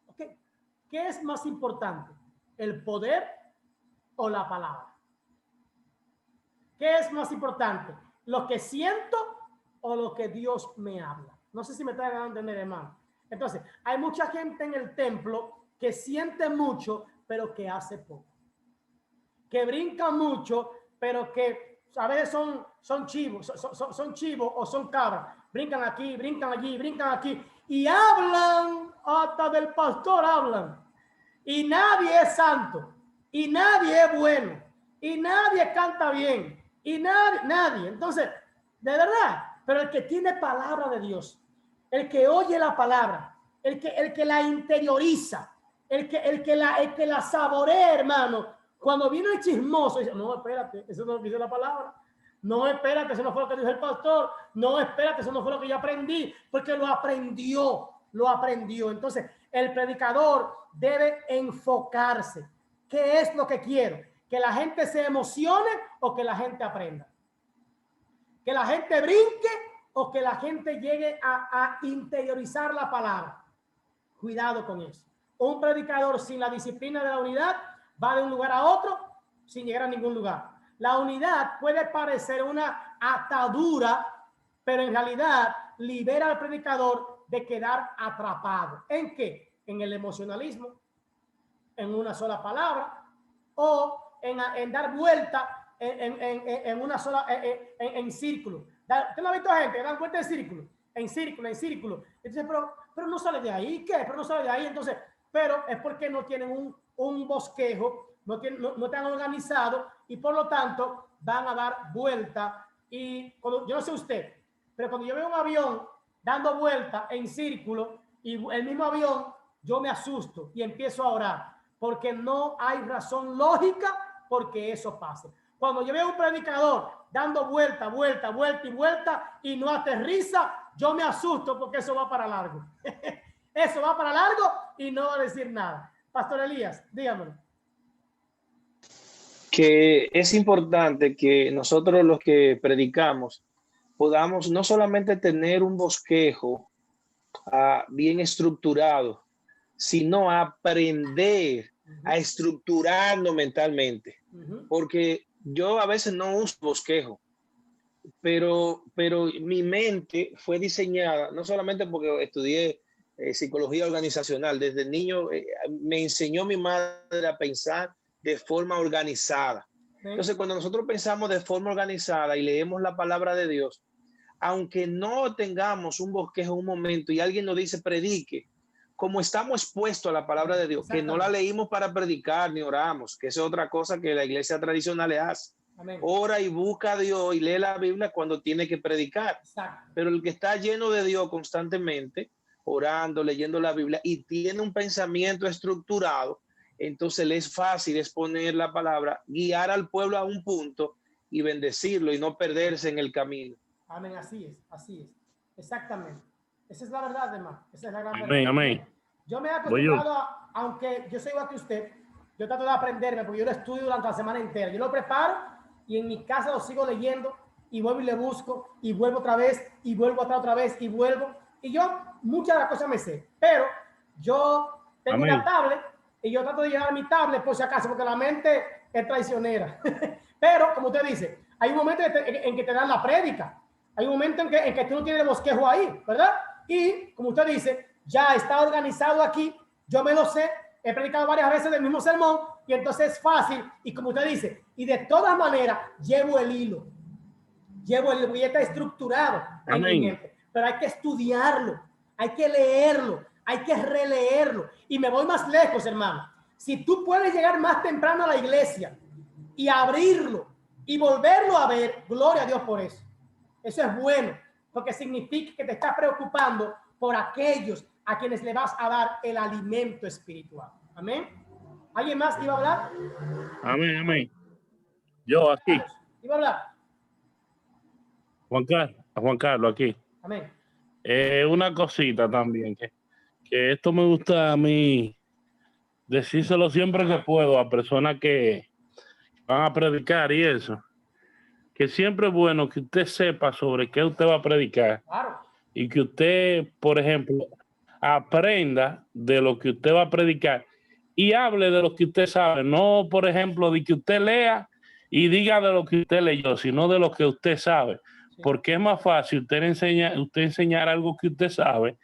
Okay. ¿Qué es más importante? ¿El poder o la palabra? ¿Qué es más importante? ¿Lo que siento o lo que Dios me habla? No sé si me está dando a entender, hermano. Entonces, hay mucha gente en el templo que siente mucho, pero que hace poco. Que brinca mucho, pero que a veces son chivos, son chivos o son cabras. Brincan aquí, brincan allí, brincan aquí. Y hablan, hasta del pastor hablan. Y nadie es santo. Y nadie es bueno. Y nadie canta bien. Y nadie. Entonces, de verdad, pero el que tiene palabra de Dios, el que oye la palabra, el que la interioriza, el que la saborea, hermano. Cuando viene el chismoso, dice, no, espérate, eso no es lo que dice la palabra. No, espérate, eso no fue lo que dijo el pastor. No, espérate, eso no fue lo que yo aprendí, porque lo aprendió. Entonces, El predicador debe enfocarse. ¿Qué es lo que quiero? ¿Que la gente se emocione o que la gente aprenda? ¿Que la gente brinque o que la gente llegue a interiorizar la palabra? Cuidado con eso. Un predicador sin la disciplina de la unidad va de un lugar a otro sin llegar a ningún lugar. La unidad puede parecer una atadura, pero en realidad libera al predicador de quedar atrapado. ¿En qué? En el emocionalismo, en una sola palabra, o en dar vuelta en una sola, en círculo. ¿Usted no ha visto gente que dan vuelta en círculo? En círculo. Entonces, pero no sale de ahí. ¿Qué? Pero no sale de ahí. Entonces, pero es porque no tienen un bosquejo, no te han organizado y por lo tanto van a dar vuelta. Y yo no sé usted, pero cuando yo veo un avión dando vuelta en círculo y el mismo avión, yo me asusto y empiezo a orar porque no hay razón lógica porque eso pase. Cuando yo veo un predicador dando vuelta y no aterriza, yo me asusto porque eso va para largo. Eso va para largo y no va a decir nada. Pastor Elías, dígamelo. Que es importante que nosotros los que predicamos podamos no solamente tener un bosquejo bien estructurado, sino aprender a estructurarnos mentalmente. Porque yo a veces no uso bosquejo, pero mi mente fue diseñada, no solamente porque estudié psicología organizacional, desde niño me enseñó mi madre a pensar de forma organizada. Entonces, cuando nosotros pensamos de forma organizada y leemos la palabra de Dios, aunque no tengamos un bosquejo en un momento y alguien nos dice predique, como estamos expuestos a la palabra de Dios, que no la leímos para predicar ni oramos, que eso es otra cosa que la iglesia tradicional le hace. Amén. Ora y busca a Dios y lee la Biblia cuando tiene que predicar. Exacto. Pero el que está lleno de Dios constantemente, orando, leyendo la Biblia y tiene un pensamiento estructurado, entonces le es fácil exponer la palabra, guiar al pueblo a un punto y bendecirlo y no perderse en el camino. Amén, así es, exactamente. Esa es la verdad, hermano. Esa es la gran amén, verdad. amén. Yo me he acostumbrado aunque yo soy igual que usted, yo trato de aprenderme porque yo lo estudio durante la semana entera. Yo lo preparo y en mi casa lo sigo leyendo y vuelvo y le busco y vuelvo otra vez y vuelvo otra vez y vuelvo. Y yo muchas de las cosas me sé, pero yo tengo una tablet y yo trato de llevar mi tablet por si acaso porque la mente es traicionera. Pero como usted dice, hay un momento en que te dan la prédica. Hay un momento en que tú no tienes el bosquejo ahí, ¿verdad? Y como usted dice, ya está organizado aquí, yo me lo sé, he predicado varias veces del mismo sermón y entonces es fácil. Y como usted dice, y de todas maneras llevo el hilo y está estructurado en mi mente. Pero hay que estudiarlo, hay que leerlo, hay que releerlo. Y me voy más lejos, hermano. Si tú puedes llegar más temprano a la iglesia y abrirlo y volverlo a ver, gloria a Dios por eso. Eso es bueno, porque significa que te estás preocupando por aquellos a quienes le vas a dar el alimento espiritual. Amén. ¿Alguien más iba a hablar? Amén, amén. Yo aquí. ¿Iba a hablar? Juan Carlos aquí. Amén. Una cosita también, que esto me gusta a mí decírselo siempre que puedo a personas que van a predicar y eso. Que siempre es bueno que usted sepa sobre qué usted va a predicar. Claro. Y que usted, por ejemplo, aprenda de lo que usted va a predicar y hable de lo que usted sabe. No, por ejemplo, de que usted lea y diga de lo que usted leyó, sino de lo que usted sabe. Sí. Porque es más fácil usted enseñar algo que usted sabe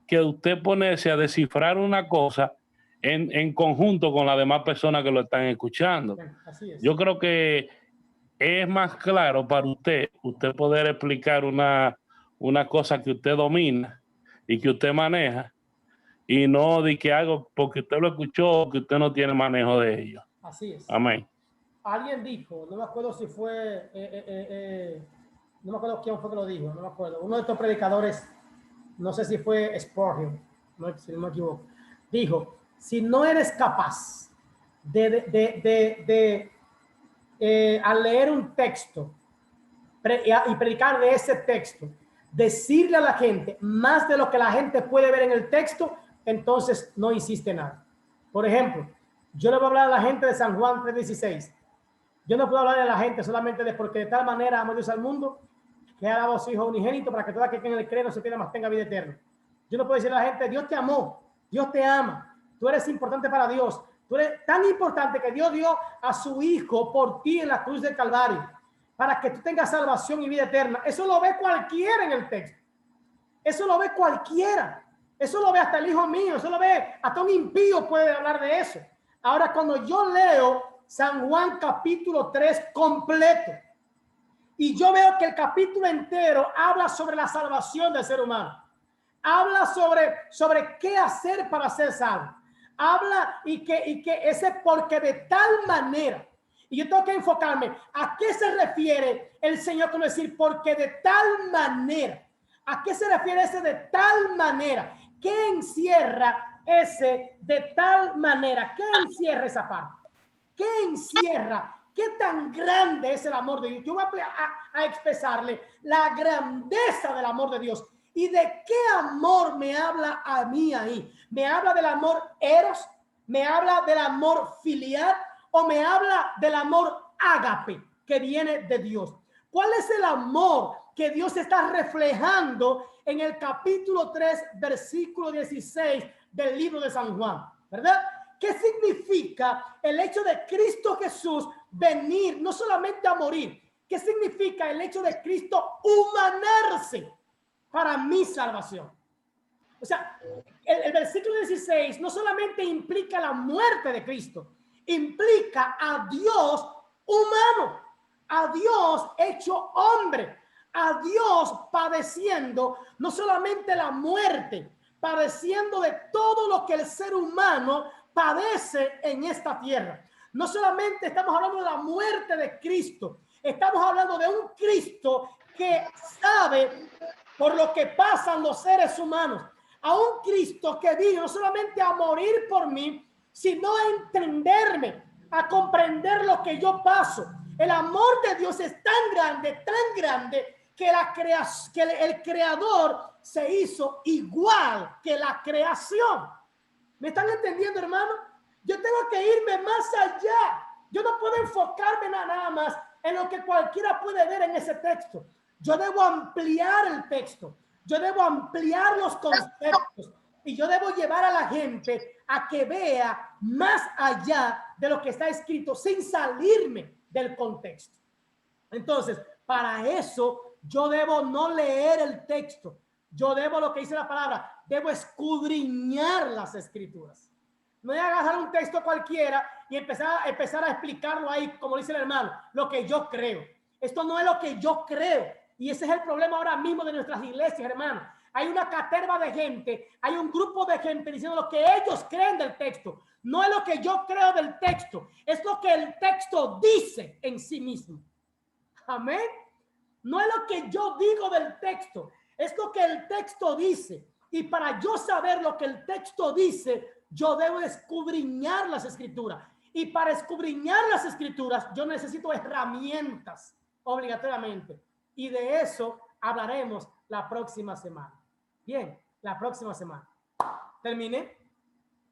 que usted ponerse a descifrar una cosa en conjunto con las demás personas que lo están escuchando. Así es. Yo creo que es más claro para usted poder explicar una cosa que usted domina y que usted maneja y no de que algo porque usted lo escuchó que usted no tiene manejo de ello. Así es. Amén. Alguien dijo, no me acuerdo si fue, no me acuerdo quién fue que lo dijo, no me acuerdo. Uno de estos predicadores, no sé si fue Spurgeon, si no me equivoco, dijo, si no eres capaz al leer un texto y predicar de ese texto, decirle a la gente más de lo que la gente puede ver en el texto, entonces no hiciste nada. Por ejemplo, yo le voy a hablar a la gente de San Juan 3:16. Yo no puedo hablar a la gente solamente de porque de tal manera amó Dios al mundo que ha dado a su Hijo unigénito para que todo aquel que en él cree no se pierda, mas tenga vida eterna. Yo no puedo decirle a la gente, Dios te amó, Dios te ama, tú eres importante para Dios, tú eres tan importante que Dios dio a su Hijo por ti en la cruz del Calvario, para que tú tengas salvación y vida eterna. Eso lo ve cualquiera en el texto. Eso lo ve cualquiera. Eso lo ve hasta el hijo mío, eso lo ve, hasta un impío puede hablar de eso. Ahora, cuando yo leo San Juan capítulo 3 completo, y yo veo que el capítulo entero habla sobre la salvación del ser humano, habla sobre qué hacer para ser salvo, habla y que ese porque de tal manera, y yo tengo que enfocarme a qué se refiere el Señor con decir porque de tal manera. ¿A qué se refiere ese de tal manera? ¿Qué encierra ese de tal manera? ¿Qué encierra esa parte? ¿Qué encierra? ¿Qué tan grande es el amor de Dios? Yo voy a expresarle la grandeza del amor de Dios. ¿Y de qué amor me habla a mí ahí? ¿Me habla del amor eros? ¿Me habla del amor filial? ¿O me habla del amor ágape que viene de Dios? ¿Cuál es el amor que Dios está reflejando en el capítulo 3, versículo 16 del libro de San Juan? ¿Verdad? ¿Qué significa el hecho de Cristo Jesús venir no solamente a morir? ¿Qué significa el hecho de Cristo humanarse para mi salvación? O sea, el versículo 16 no solamente implica la muerte de Cristo, implica a Dios humano, a Dios hecho hombre, a Dios padeciendo no solamente la muerte, padeciendo de todo lo que el ser humano padece en esta tierra. No solamente estamos hablando de la muerte de Cristo, estamos hablando de un Cristo que sabe por lo que pasan los seres humanos, a un Cristo que vino no solamente a morir por mí, sino a entenderme, a comprender lo que yo paso. El amor de Dios es tan grande que el creador se hizo igual que la creación. ¿Me están entendiendo, hermano? Yo tengo que irme más allá. Yo no puedo enfocarme nada más en lo que cualquiera puede ver en ese texto. Yo debo ampliar el texto. Yo debo ampliar los conceptos. Y yo debo llevar a la gente a que vea más allá de lo que está escrito sin salirme del contexto. Entonces, para eso, yo debo no leer el texto. Yo debo, lo que dice la palabra, debo escudriñar las escrituras. No voy a agarrar un texto cualquiera y empezar a explicarlo ahí, como dice el hermano, lo que yo creo. Esto no es lo que yo creo. Y ese es el problema ahora mismo de nuestras iglesias, hermano. Hay una caterva de gente, hay un grupo de gente diciendo lo que ellos creen del texto. No es lo que yo creo del texto, es lo que el texto dice en sí mismo. Amén. No es lo que yo digo del texto, es lo que el texto dice. Y para yo saber lo que el texto dice, yo debo escudriñar las escrituras. Y para escudriñar las escrituras, yo necesito herramientas obligatoriamente. Y de eso hablaremos la próxima semana. Bien, la próxima semana. Terminé,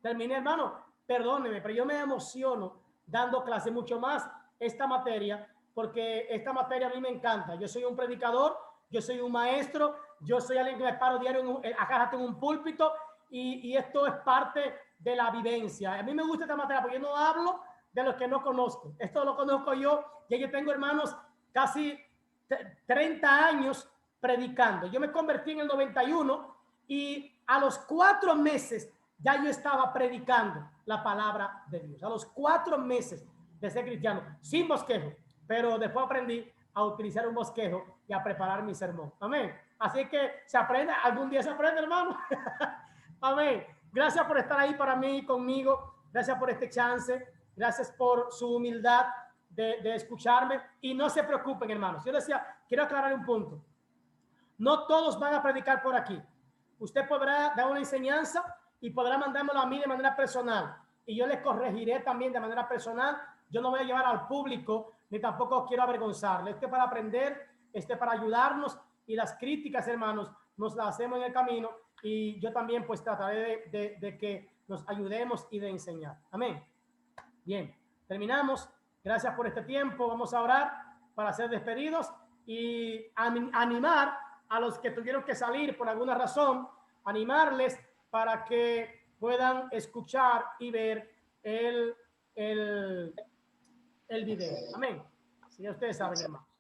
hermano. Perdóneme, pero yo me emociono dando clase mucho más esta materia, porque esta materia a mí me encanta. Yo soy un predicador, yo soy un maestro, yo soy alguien que me paro diario acá tengo un púlpito y esto es parte de la vivencia. A mí me gusta esta materia porque yo no hablo de los que no conozco. Esto lo conozco yo y yo tengo, hermanos, casi 30 años predicando. Yo me convertí en el 91 y a los 4 meses ya yo estaba predicando la palabra de Dios. A los 4 meses de ser cristiano, sin bosquejo, pero después aprendí a utilizar un bosquejo y a preparar mi sermón. Amén. Así que se aprende, algún día se aprende, hermano. Amén. Gracias por estar ahí para mí, conmigo. Gracias por este chance. Gracias por su humildad de escucharme. Y no se preocupen, hermanos. Yo decía, quiero aclarar un punto. No todos van a predicar por aquí. Usted podrá dar una enseñanza y podrá mandármelo a mí de manera personal. Y yo les corregiré también de manera personal. Yo no voy a llevar al público, ni tampoco quiero avergonzarle. Este es para aprender, este es para ayudarnos. Y las críticas, hermanos, nos las hacemos en el camino. y yo también pues trataré de que nos ayudemos y de enseñar. Amén. Bien, terminamos. Gracias por este tiempo. Vamos a orar para ser despedidos y animar a los que tuvieron que salir por alguna razón, animarles para que puedan escuchar y ver el video. Amén. Así ya ustedes saben, hermanos.